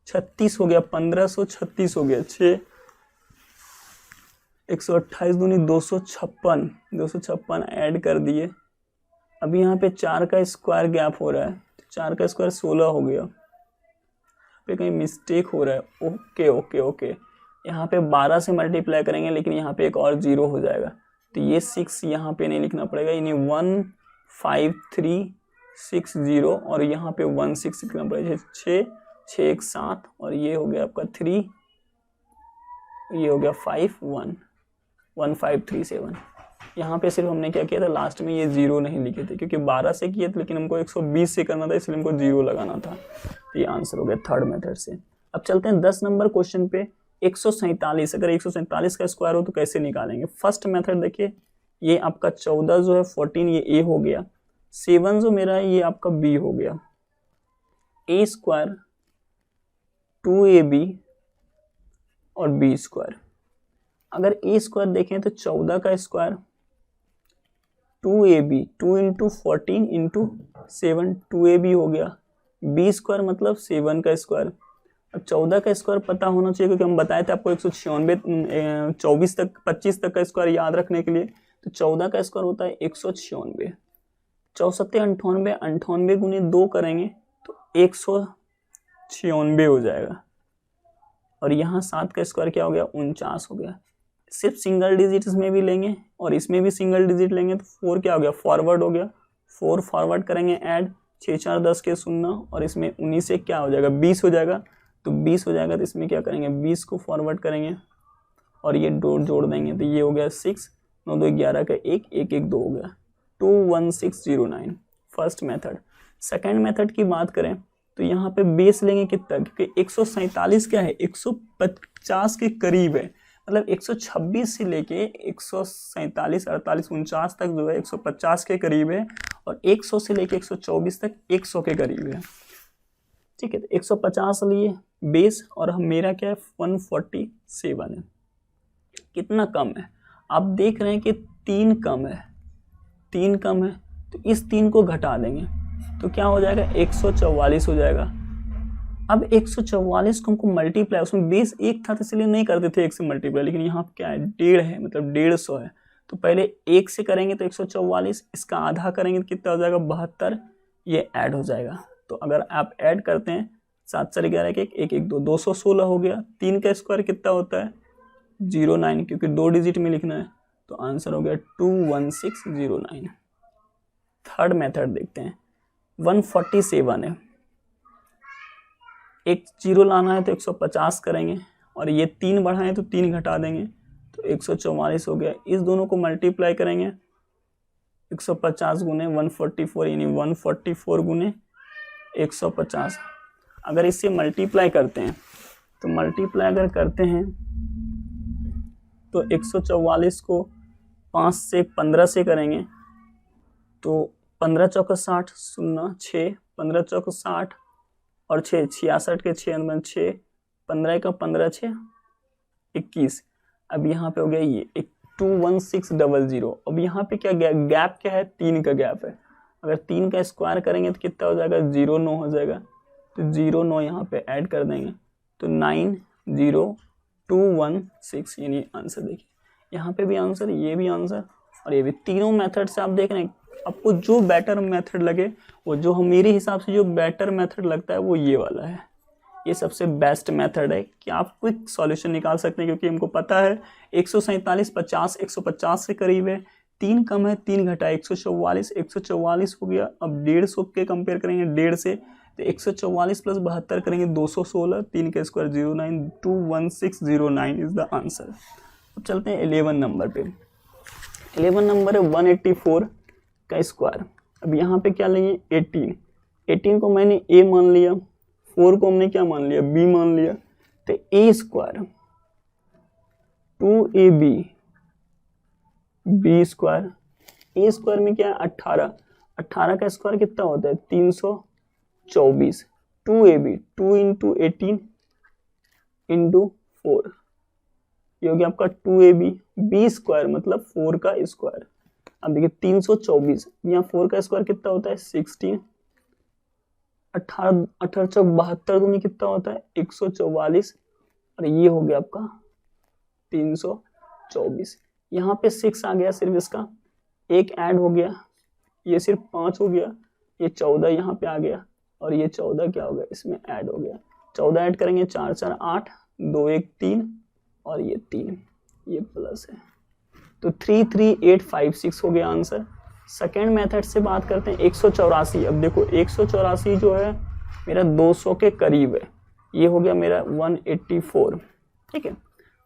36 हो गया, 1536 हो गया। 6 128 दूनी 256, 256 ऐड कर दिए। अब यहाँ पे 4 का स्क्वायर गैप हो रहा है, तो 4 का स्क्वायर 16 हो गया। पे कहीं मिस्टेक हो रहा है, ओके ओके ओके। यहाँ पे 12 से मल्टीप्लाई करेंगे, लेकिन यहाँ पे एक और 0 हो जाएगा, तो ये 6 यहाँ पे नहीं लिखना पड़ेगा, यानी 1 5 3 6 0 और यहाँ पे 1 6 लिखना पड़ेगा। 6 6 1 7 और ये हो गया आपका 3, ये हो गया 5 1 1 5 3 7। यहाँ पे सिर्फ हमने क्या किया था, लास्ट में ये 0 नहीं लिखे थे, क्योंकि 12 से किए थे लेकिन हमको 120 से करना था, इसलिए हमको 0 लगाना था। तो ये आंसर हो गया थर्ड मेथड से। अब चलते हैं 10 नंबर क्वेश्चन पे। 147, अगर 147 का स्क्वायर हो तो कैसे निकालेंगे। फर्स्ट मेथड देखिए, ये आपका 14 जो है 14 ये ए हो गया, 7 जो मेरा है ये आपका बी हो गया। ए स्क्वायर 2ab और बी स्क्वायर। अगर ए स्क्वायर देखें तो 14 का square 2ab 2 into 14 into 7 2ab हो गया। बी स्क्वायर मतलब 7 का स्क्वायर। अब 14 का स्क्वायर पता होना चाहिए, क्योंकि हम बताए थे आपको 196 24 तक 25 तक का स्क्वायर याद रखने के लिए। तो 14 का स्क्वायर होता है 196। 64 98 98 गुने 2 करेंगे तो 196 हो जाएगा। और यहाँ 7 का स्क्वायर क्या हो गया, 49 हो गया। सिर्फ सिंगल डिजिट इसमें भी लेंगे और इसमें भी सिंगल डिजिट लेंगे तो 4 क्या हो गया, फॉरवर्ड हो गया। 4 फॉरवर्ड करेंगे ऐड, 6 4 10 के 0 और इसमें 19 से क्या हो जाएगा, 20 हो जाएगा। तो 20 हो जाएगा तो इसमें क्या करेंगे, 20 को फॉरवर्ड करेंगे और ये जोड़ देंगे, तो ये हो गया 6 9 2 11 का 1 1 1 2 हो गया 21609 फर्स्ट मेथड। सेकेंड मेथड की बात करें तो यहाँ पे बेस लेंगे कितना, क्योंकि 147 क्या है, 150 के करीब है, मतलब 126 से लेके 147 48 49 तक जो है 150 के करीब है, और 100 से लेके 124 तक 100 के करीब है। ठीक है, तो 150 लिए बेस और हम मेरा क्या है 147 है। कितना कम है, आप देख रहे हैं कि 3 कम है, 3 कम है, तो इस 3 को घटा देंगे तो क्या हो जाएगा, 144 हो जाएगा। अब 144 को हमको मल्टीप्लाई, उसमें बेस 1 था तो इसलिए नहीं करते थे 1 से मल्टीप्लाई, लेकिन यहाँ क्या है 1.5 है, मतलब 150 है, तो पहले 1 से करेंगे तो 144, इसका आधा करेंगे तो कितना हो जाएगा 72, ये ऐड हो जाएगा। तो अगर आप ऐड करते हैं 7 4 11 1 1 1 2 216 हो गया। 3 का स्क्वायर कितना होता है 09, क्योंकि 2 डिजिट में लिखना है, तो आंसर हो गया 21609। थर्ड मेथड देखते हैं, 147 है, एक 0 लाना है तो 150 करेंगे और ये 3 बढ़ाएं तो 3 घटा देंगे तो 144 हो गया। इस दोनों को मल्टीप्लाई करेंगे 150 गुने 144, यानी 144 गुने 150। अगर इससे मल्टीप्लाई करते हैं तो मल्टीप्लाई अगर करते हैं तो 144 को 5 से 15 से करेंगे तो 15 चौका 60, 0 6, 15 चौका 60 और 6 66 के 6 6, 15 का 15 6 21। अब यहाँ पे हो गया ये 21600। अब यहाँ पे क्या गैप क्या है, 3 का गैप है। अगर 3 का स्क्वायर करेंगे तो कितना हो जाएगा, 0 9 हो जाएगा। तो 0 9 यहाँ पे ऐड कर देंगे तो 90216, यानी आंसर देखिए यहाँ पे भी आंसर, ये भी आंसर और ये भी। तीनों मेथड से आप देख रहे हैं, आपको जो बेटर मेथड लगे, वो जो मेरे हिसाब से जो बेटर मेथड लगता है वो ये वाला है। ये सबसे बेस्ट मेथड है कि आप क्विक सॉल्यूशन निकाल सकते हैं, क्योंकि हमको पता है 147 50 150 से करीब है, 3 कम है 3 घटा 144, 144 हो गया। अब 150 के कंपेयर करेंगे 1.5 से, तो 144 प्लस 72 करेंगे 216, 3 का स्क्वायर 0921609 इज द आंसर। अब चलते हैं 11 नंबर पे। 11 नंबर है 184 का स्क्वायर। अब यहाँ पे क्या लेंगे, 18 को मैंने a मान लिया, 4 को हमने क्या मान लिया, b मान लिया। तो a square 2ab b square, a square में क्या है 18, 18 का स्क्वायर कितना होता है 324, 2ab 2 इंटू 18 इंटू 4, ये हो गया आपका 2ab, b स्क्वायर मतलब 4 का स्क्वायर। अब देखिए 324, यहाँ 4 का स्क्वायर कितना होता है 16, 18 18 72 दूनी कितना होता है 144, और ये हो गया आपका 324। यहाँ पे 6 आ गया, सिर्फ इसका एक ऐड हो गया, ये सिर्फ 5 हो गया, ये 14 यहाँ पे आ गया, और ये 14 क्या हो गया इसमें ऐड हो गया। 14 ऐड करेंगे 4 4 8, 2 1 3 और ये 3, ये प्लस है, तो 33856 हो गया आंसर। सेकेंड मेथड से बात करते हैं 184। अब देखो 184 जो है मेरा 200 के करीब है, ये हो गया मेरा 184, ठीक है।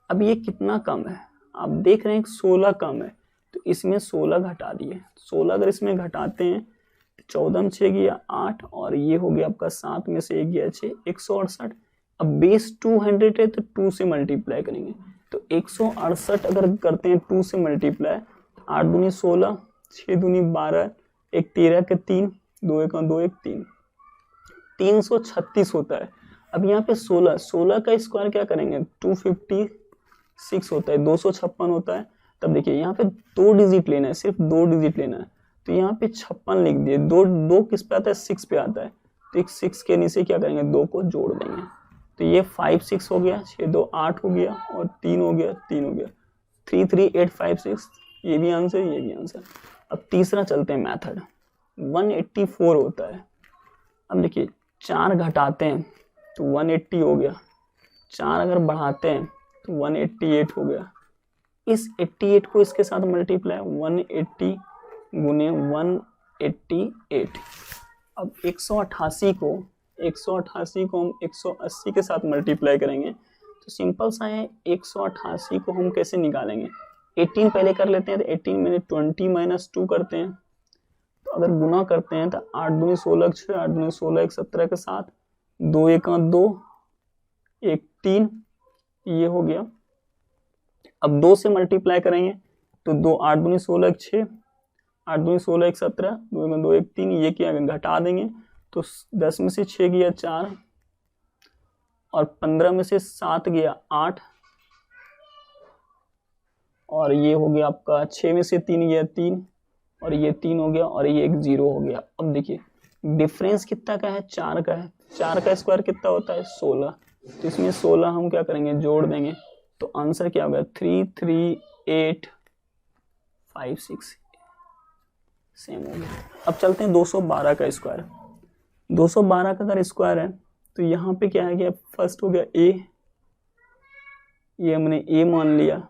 अब ये कितना कम है, आप देख रहे हैं 16 कम है, तो इसमें 16 घटा दिए, 16 अगर इसमें घटाते हैं तो 14 में 6 गया 8, और ये हो गया आपका 7 में से 1 गया 6, 168। अब बेस 200 है तो 2 से मल्टीप्लाई करेंगे, तो 168 अगर करते हैं 2 से मल्टीप्लाई, 8 दूनी 16, 6 दूनी 12, 1 13 के 3, 2 1 2 1 3, 336 होता है। अब यहाँ पे 16 का स्क्वायर क्या करेंगे 256 होता है, 256 होता है। तब देखिए यहाँ पे 2 डिजिट लेना है, सिर्फ 2 डिजिट लेना है, तो यहाँ पे 56 लिख दिए, 2 किस पे आता है 6 पे आता है, तो एक 6 के नीचे क्या करेंगे 2 को जोड़ देंगे, तो ये 5 6 हो गया, 6 2 8 हो गया, और 3 हो गया 3 हो गया, 33856, ये भी आंसर ये भी आंसर। अब तीसरा चलते हैं मेथड, 184 होता है। अब देखिए 4 घटाते हैं तो 180 हो गया, 4 अगर बढ़ाते हैं तो 188 हो गया। इस 88 को इसके साथ मल्टीप्लाई, 180 गुने 188। अब 188 को हम 180 के साथ मल्टीप्लाई करेंगे, तो सिंपल सा है, 188 को हम कैसे निकालेंगे, 18 पहले कर लेते हैं, तो 18 में 20 माइनस 2 करते हैं, तो अगर गुना करते हैं तो 8 दूनी 16 6, 8 दूनी 16 1 17 के साथ, 2 1 2 1 3, ये हो गया। अब 2 से मल्टीप्लाई करेंगे तो 2 8 दूनी 16 6, 8 दूनी 16 1 17, 2 1 2 1 3, ये क्या घटा देंगे, तो 10 में से 6 गया 4, और 15 में से 7 गया 8, और ये हो गया आपका 6 में से 3 गया 3, और ये 3 हो गया, और ये एक 0 हो गया। अब देखिए डिफरेंस कितना का है 4 का है, 4 का स्क्वायर कितना होता है 16, तो इसमें 16 हम क्या करेंगे जोड़ देंगे, तो आंसर क्या होगा 33856, सेम हो गया। अब चलते हैं 212 का स्क्वायर। 212 का अगर स्क्वायर है तो यहाँ पे क्या है कि फर्स्ट हो गया a, ये हमने a मान लिया,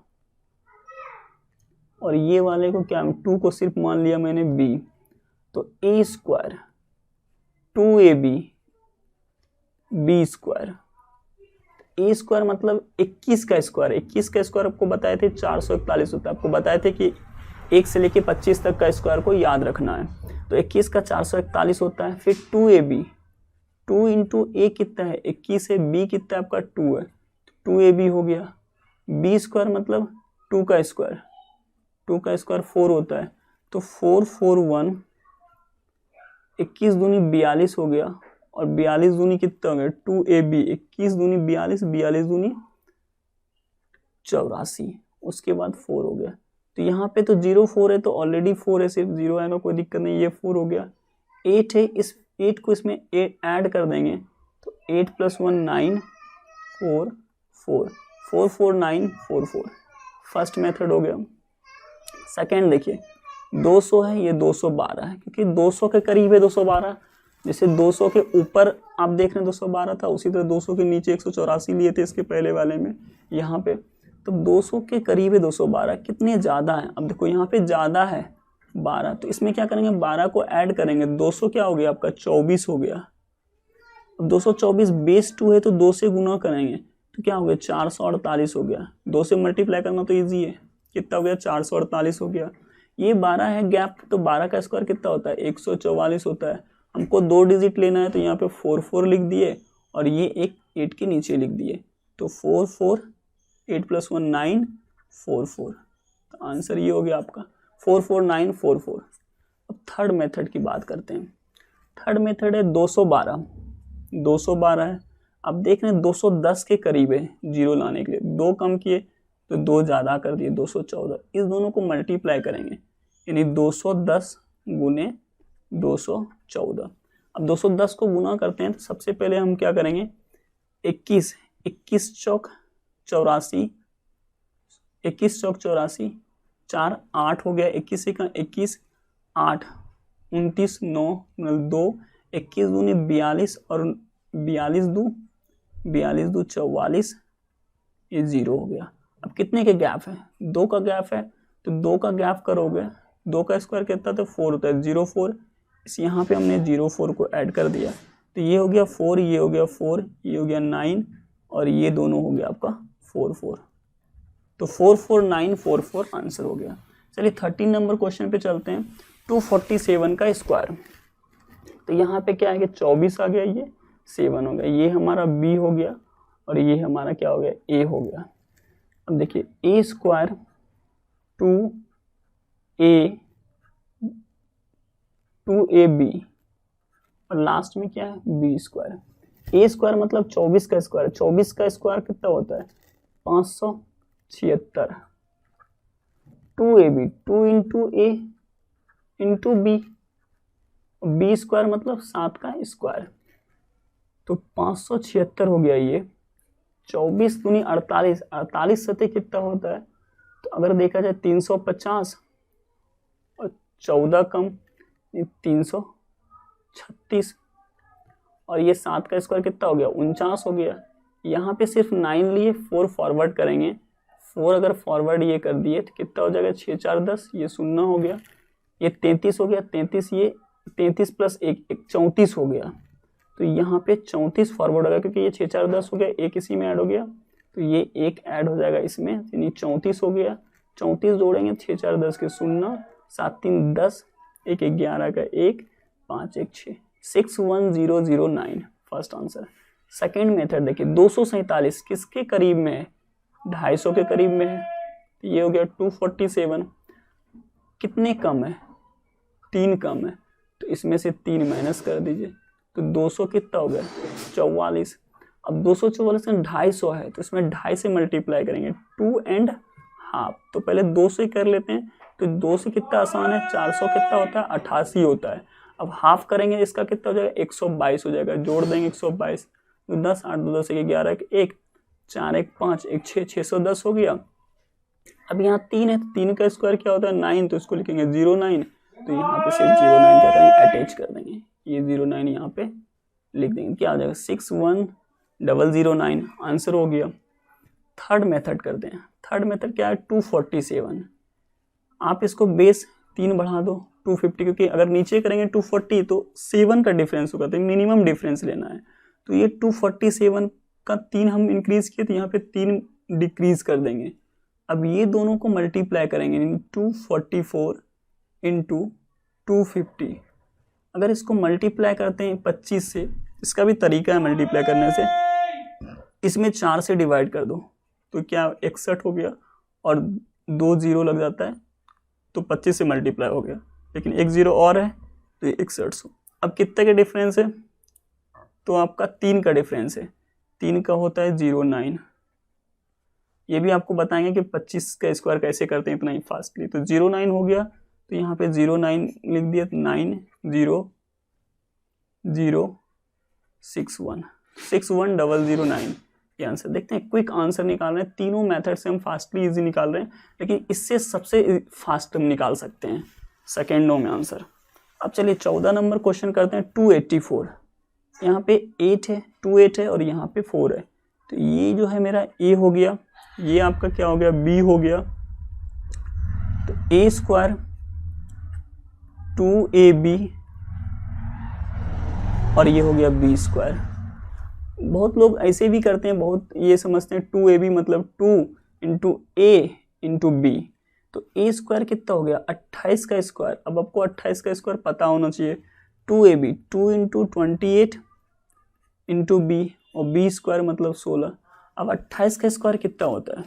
और ये वाले को क्या 2 को सिर्फ मान लिया मैंने b, तो a square 2ab b square, a square मतलब 21 का स्क्वायर, 21 का स्क्वायर आपको बताए थे 441 होता है, आपको बताए थे कि 1 से लेके 25 तक का स्क्वायर को याद रखना है, तो 21 का 441 होता है। फिर 2ab, 2 इंटू ए कितना है 21 है, b कितना है आपका 2 है, 2ab हो गया, b स्क्वायर मतलब 2 का स्क्वायर 4 होता है, तो 441 21 दूनी 42 हो गया, और 42 दूनी कितना हो गया 2AB, 21 दूनी 42, 42 दूनी 84, उसके बाद 4 हो गया। तो यहाँ पे तो 0 4 है, तो ऑलरेडी 4 है, सिर्फ 0 आएगा, कोई दिक्कत नहीं, ये 4 हो गया। 8 है, इस 8 को इसमें ऐड कर देंगे, तो 8 + 1 9 4 4 4 4 9 4 4, फर्स्ट मेथड हो गया। सेकेंड देखिए 200 है, ये 212 है, क्योंकि 200 के करीब है 212। जैसे 200 के ऊपर आप देख रहे हैं 212 था, उसी तरह 200 के नीचे 184 लिए थे इसके पहले वाले में यहाँ पे, तो 200 के करीब है 212। कितने ज़्यादा है, अब देखो यहाँ पे ज़्यादा है 12, तो इसमें क्या करेंगे 12 को ऐड करेंगे, 200 क्या हो गया आपका 24 हो गया। अब 224 बेस 2 है, तो 2 से गुना करेंगे तो क्या हो गया 448 हो गया। 2 से मल्टीप्लाई करना तो ईजी है, कितना हो गया 448 हो गया। ये 12 है गैप, तो 12 का स्क्वायर कितना होता है 144 होता है। हमको 2 डिजिट लेना है, तो यहाँ पे 4 4 लिख दिए, और ये एक 8 के नीचे लिख दिए, तो 4 4 8 + 1 9 4 4, तो आंसर ये हो गया आपका 4 4 9 4 4। अब थर्ड मेथड की बात करते हैं। थर्ड मेथड है 212। 212 है, अब देख रहे हैं 210 के करीब है जीरो लाने के लिए, 2 कम किए तो 2 ज़्यादा कर दिए 214। इस दोनों को मल्टीप्लाई करेंगे, यानी 210 गुने 214। अब 210 को गुना करते हैं, तो सबसे पहले हम क्या करेंगे 21 21 चौक 84, 21 चौक 84, 4 8 हो गया, 21 से 21 8 29 9 2, 21 दूनी 42, और 42 दू 44, ये 0 हो गया। अब कितने के गैप है 2 का गैप है, तो 2 का गैप करोगे, 2 का स्क्वायर कितना, तो 4 होता है 0 4, इस यहाँ पे हमने 0 4 को ऐड कर दिया, तो ये हो गया 4, ये हो गया 4, ये हो गया 9, और ये दोनों हो गया आपका 4 4, तो 4 4 9 4 4 आंसर हो गया। चलिए 13 नंबर क्वेश्चन पे चलते हैं। 247 का स्क्वायर, तो यहाँ पे क्या है कि 24 आ गया, ये 7 हो गया, ये हमारा B हो गया, और ये हमारा क्या हो गया A हो गया। अब देखिए A स्क्वायर 2AB, और लास्ट में क्या है B स्क्वायर। A स्क्वायर मतलब 24 का स्क्वायर, 24 का स्क्वायर कितना होता है 576। 2AB 2 × A × B, B square मतलब 7 का स्क्वायर, तो 576 हो गया। ये 24 दूनी 48, 48 सतह कितना होता है, तो अगर देखा जाए 350, और 14 कम 336, और ये 7 का स्क्वायर कितना हो गया 49 हो गया। यहाँ पे सिर्फ 9 लिए, 4 फॉरवर्ड करेंगे, 4 अगर फॉरवर्ड ये कर दिए तो कितना हो जाएगा 6 4 10, ये 0 हो गया, ये 33 हो गया, 33 ये 33 + 1 34 हो गया, तो यहाँ पे 34 फॉरवर्ड होगा, क्योंकि ये 6 4 10 हो गया, एक इसी में ऐड हो गया, तो ये एक ऐड हो जाएगा इसमें, यानी 34 हो गया। 34 जोड़ेंगे 6 4 10 के 0, 7 3 10, 1 11 का 1, 5 1 6, 61009 फर्स्ट आंसर। सेकेंड मेथड देखिए 247 किसके करीब में है 250 के करीब में है, तो ये हो गया 247। कितने कम है 3 कम है, तो इसमें से 3 माइनस कर दीजिए, तो 200 कितना हो गया 44। अब 244 में 250 है, तो इसमें 2.5 से मल्टीप्लाई करेंगे 2.5, तो पहले 2 से कर लेते हैं, तो 2 से कितना आसान है 400 कितना होता है 88 होता है। अब हाफ करेंगे, इसका कितना हो जाएगा 122 हो जाएगा, जोड़ देंगे 122, तो 10 8 2 10 1 11 1 4 1 5 1 6 610 हो गया। अब यहाँ 3 है, तो 3 का स्क्वायर क्या होता है 9, तो इसको लिखेंगे 09, तो यहाँ पे सिर्फ 09 क्या करेंगे अटैच कर देंगे, ये 09 यहाँ पे लिख देंगे, क्या हो जाएगा 61009 आंसर हो गया। थर्ड मेथड करते हैं। थर्ड मेथड क्या है 247, आप इसको बेस 3 बढ़ा दो 250, क्योंकि अगर नीचे करेंगे 240 तो 7 का डिफरेंस होगा, तो मिनिमम डिफरेंस लेना है, तो ये 247 का 3 हम इंक्रीज किए, तो यहाँ पे 3 डिक्रीज कर देंगे। अब ये दोनों को मल्टीप्लाई करेंगे, 244 × 250। अगर इसको मल्टीप्लाई करते हैं 25 से, इसका भी तरीका है मल्टीप्लाई करने से, इसमें 4 से डिवाइड कर दो, तो क्या 61 हो गया, और 2 0 लग जाता है, तो 25 से मल्टीप्लाई हो गया, लेकिन 1 0 और है, तो ये 61 अब कितने का डिफरेंस है, तो आपका 3 का डिफरेंस है, 3 का होता है 09। ये भी आपको बताएंगे कि 25 का स्क्वायर कैसे करते हैं इतना ही फास्टली। तो 09 हो गया, तो यहाँ पे 09 लिख दिया, 90061 ये आंसर। देखते हैं क्विक आंसर निकाल रहे हैं, तीनों मेथड से हम फास्टली इजी निकाल रहे हैं, लेकिन इससे सबसे फास्ट हम निकाल सकते हैं सेकेंडों में आंसर। अब चलिए 14 नंबर क्वेश्चन करते हैं। 284, यहाँ पे 8 है, 28 है और यहाँ पे 4 है। तो ये जो है मेरा ए हो गया, ये आपका क्या हो गया, बी हो गया। तो ए स्क्वायर 2ab और ये हो गया बी स्क्वायर। बहुत लोग ऐसे भी करते हैं, बहुत ये समझते हैं 2ab मतलब 2 इंटू ए इंटू बी। तो ए स्क्वायर कितना हो गया, 28 का स्क्वायर। अब आपको 28 का स्क्वायर पता होना चाहिए। 2ab 2 इंटू 28 इंटू बी, और बी स्क्वायर मतलब 16। अब 28 का स्क्वायर कितना होता है,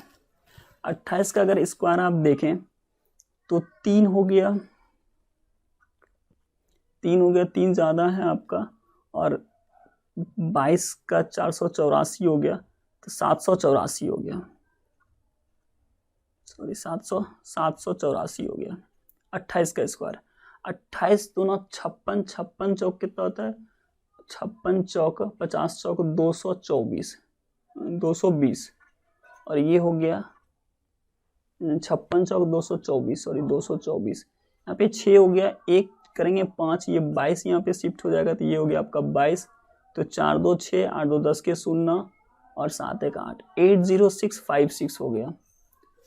28 का अगर स्क्वायर आप देखें तो 3 हो गया, 3 ज़्यादा है आपका, और 22 का 484 हो गया, तो 784 हो गया, सॉरी 784 हो गया 28 का स्क्वायर। 28 दूना 56, 56 चौक कितना होता है, 56 चौक 50 चौक 220, और ये हो गया 56 चौक 224, सॉरी 224। यहाँ पे 6 हो गया, 1 करेंगे 5, ये 22 यहाँ पे शिफ्ट हो जाएगा, तो ये हो गया आपका 22। तो 4 2 6, 8 2 10 के 0 और 7 1 8, 80656 हो गया।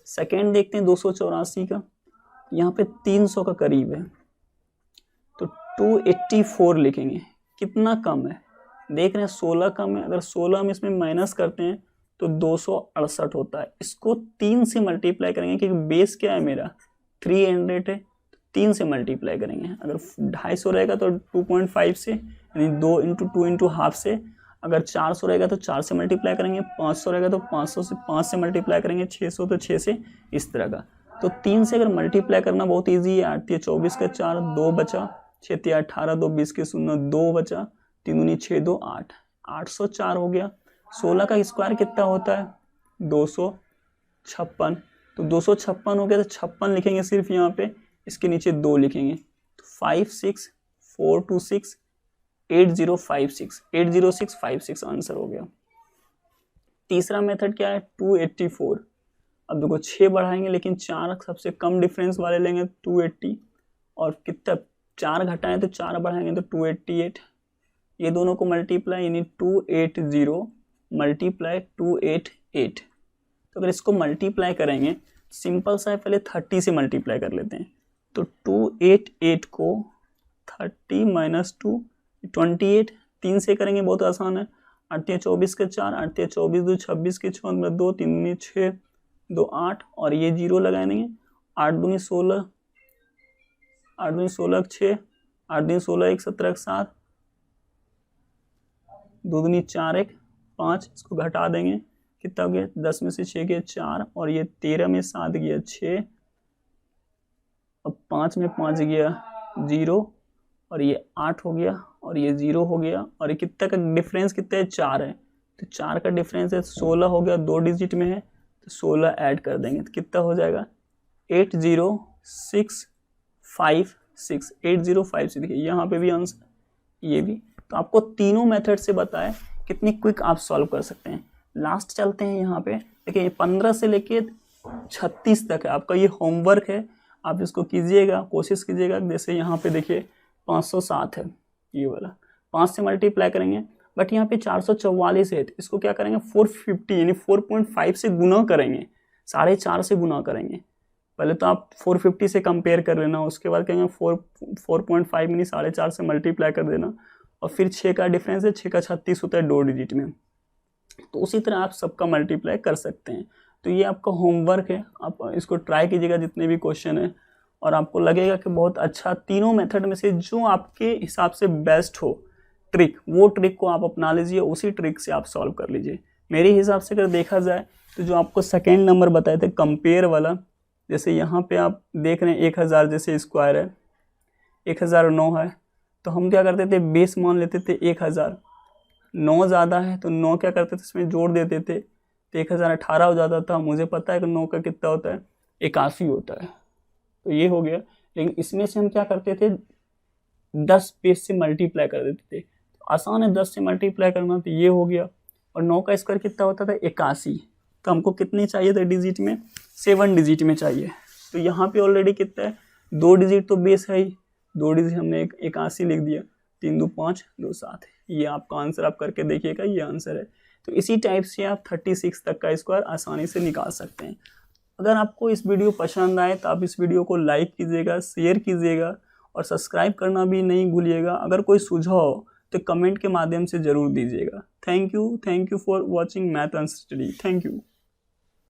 सेकेंड देखते हैं 284 का, यहाँ पे 300 का करीब है, तो 284 लिखेंगे। कितना कम है, देख रहे हैं 16 कम है। अगर 16 हम इसमें माइनस करते हैं तो 268 होता है। इसको 3 से मल्टीप्लाई करेंगे, क्योंकि बेस क्या है मेरा 300 है, 3 से मल्टीप्लाई करेंगे। अगर 250 रहेगा तो 2.5 से, यानी 2 इंटू 2 इंटू हाफ से। अगर 400 रहेगा तो 4 से मल्टीप्लाई करेंगे, 500 रहेगा तो 500 से 5 से मल्टीप्लाई करेंगे, 600 तो 6 से, इस तरह का। तो 3 से अगर मल्टीप्लाई करना बहुत ईजी है। 8 3 24 का 4, 2 बचा, 6 3 18, 2 20 के 0, 2 बचा, 3 दूनी 6 2 8, 804 हो गया। 16 का स्क्वायर कितना होता है, 256। तो 256 हो गया, तो 56 लिखेंगे सिर्फ यहाँ पे, इसके नीचे 2 लिखेंगे, तो 56426 8056 आंसर हो गया। तीसरा मेथड क्या है, 284। अब देखो 6 बढ़ाएंगे, लेकिन 4 सबसे कम डिफरेंस वाले लेंगे 280, और कितना 4 घटाएं तो 4 बढ़ाएंगे तो 288। ये दोनों को मल्टीप्लाई, यानी 280 मल्टीप्लाई 288। तो अगर इसको मल्टीप्लाई करेंगे, सिंपल सा है, पहले 30 से मल्टीप्लाई कर लेते हैं। तो 288 को 30 माइनस 2 28, 3 से करेंगे बहुत आसान है। 8 3 24 के 4, 8 3 24 2 26 के 6, 2 3 6 2 8, और ये 0 लगा देंगे। 8 दूनी 16, 8 दूनी 16 6, 8 दूनी 16 1 17 7, 2 दूनी 4 1 5, इसको घटा देंगे, कितना हो गया, 10 में से 6 गया 4, और ये 13 में 7 गया 6, और 5 में 5 गया 0, और ये 8 हो गया, और ये 0 हो गया, और ये कितना का डिफरेंस कितना है, 4 है। तो 4 का डिफरेंस है 16 हो गया, 2 डिजिट में है, तो 16 ऐड कर देंगे तो कितना हो जाएगा, 8056 देखिए यहाँ पे भी आंसर, ये भी। तो आपको तीनों मेथड से बताए कितनी क्विक आप सॉल्व कर सकते हैं। लास्ट चलते हैं यहाँ पे, देखिए 15 से लेके 36 तक है आपका ये होमवर्क है, आप इसको कीजिएगा, कोशिश कीजिएगा। जैसे यहाँ पे देखिए 507 है ये वाला, 5 से मल्टीप्लाई करेंगे, बट यहाँ पे 444 है, तो इसको क्या करेंगे 450 यानी 4.5 से गुना करेंगे, 4.5 से गुना करेंगे। पहले तो आप 450 से कंपेयर कर लेना, उसके बाद कहेंगे 4.5 यानी 4.5 से मल्टीप्लाई कर देना, और फिर 6 का डिफरेंस है, 6 का 36 होता है 2 डिजिट में। तो उसी तरह आप सबका मल्टीप्लाई कर सकते हैं। तो ये आपका होमवर्क है, आप इसको ट्राई कीजिएगा जितने भी क्वेश्चन है, और आपको लगेगा कि बहुत अच्छा, तीनों मेथड में से जो आपके हिसाब से बेस्ट हो ट्रिक, वो ट्रिक को आप अपना लीजिए, उसी ट्रिक से आप सॉल्व कर लीजिए। मेरे हिसाब से अगर देखा जाए तो जो आपको सेकेंड नंबर बताए थे कंपेयर वाला, जैसे यहाँ पे आप देख रहे हैं 1000 जैसे स्क्वायर है, 1009 है, तो हम क्या करते थे, बेस मान लेते थे 1000, 9 ज़्यादा है तो 9 क्या करते थे इसमें जोड़ देते थे, तो 1018 हो जाता था। मुझे पता है कि 9 का कितना होता है, 81 होता है, तो ये हो गया। लेकिन इसमें से हम क्या करते थे, 10 बेस से मल्टीप्लाई कर देते थे, तो आसान है 10 से मल्टीप्लाई करना, तो ये हो गया। और 9 का स्क्वायर कितना होता था, 81, तो हमको कितनी चाहिए था डिजिट में, 7 डिजिट में चाहिए। तो यहाँ पे ऑलरेडी कितना है, 2 डिजिट तो बेस है ही, 2 डिजिट हमने 81 लिख दिया, 3 2 5 2 7, ये आपका आंसर, आप करके देखिएगा, ये आंसर है। तो इसी टाइप से आप 36 तक का स्क्वायर आसानी से निकाल सकते हैं। अगर आपको इस वीडियो पसंद आए तो आप इस वीडियो को लाइक कीजिएगा, शेयर कीजिएगा और सब्सक्राइब करना भी नहीं भूलिएगा। अगर कोई सुझाव हो तो कमेंट के माध्यम से ज़रूर दीजिएगा। Thank you for watching math and study. Thank you.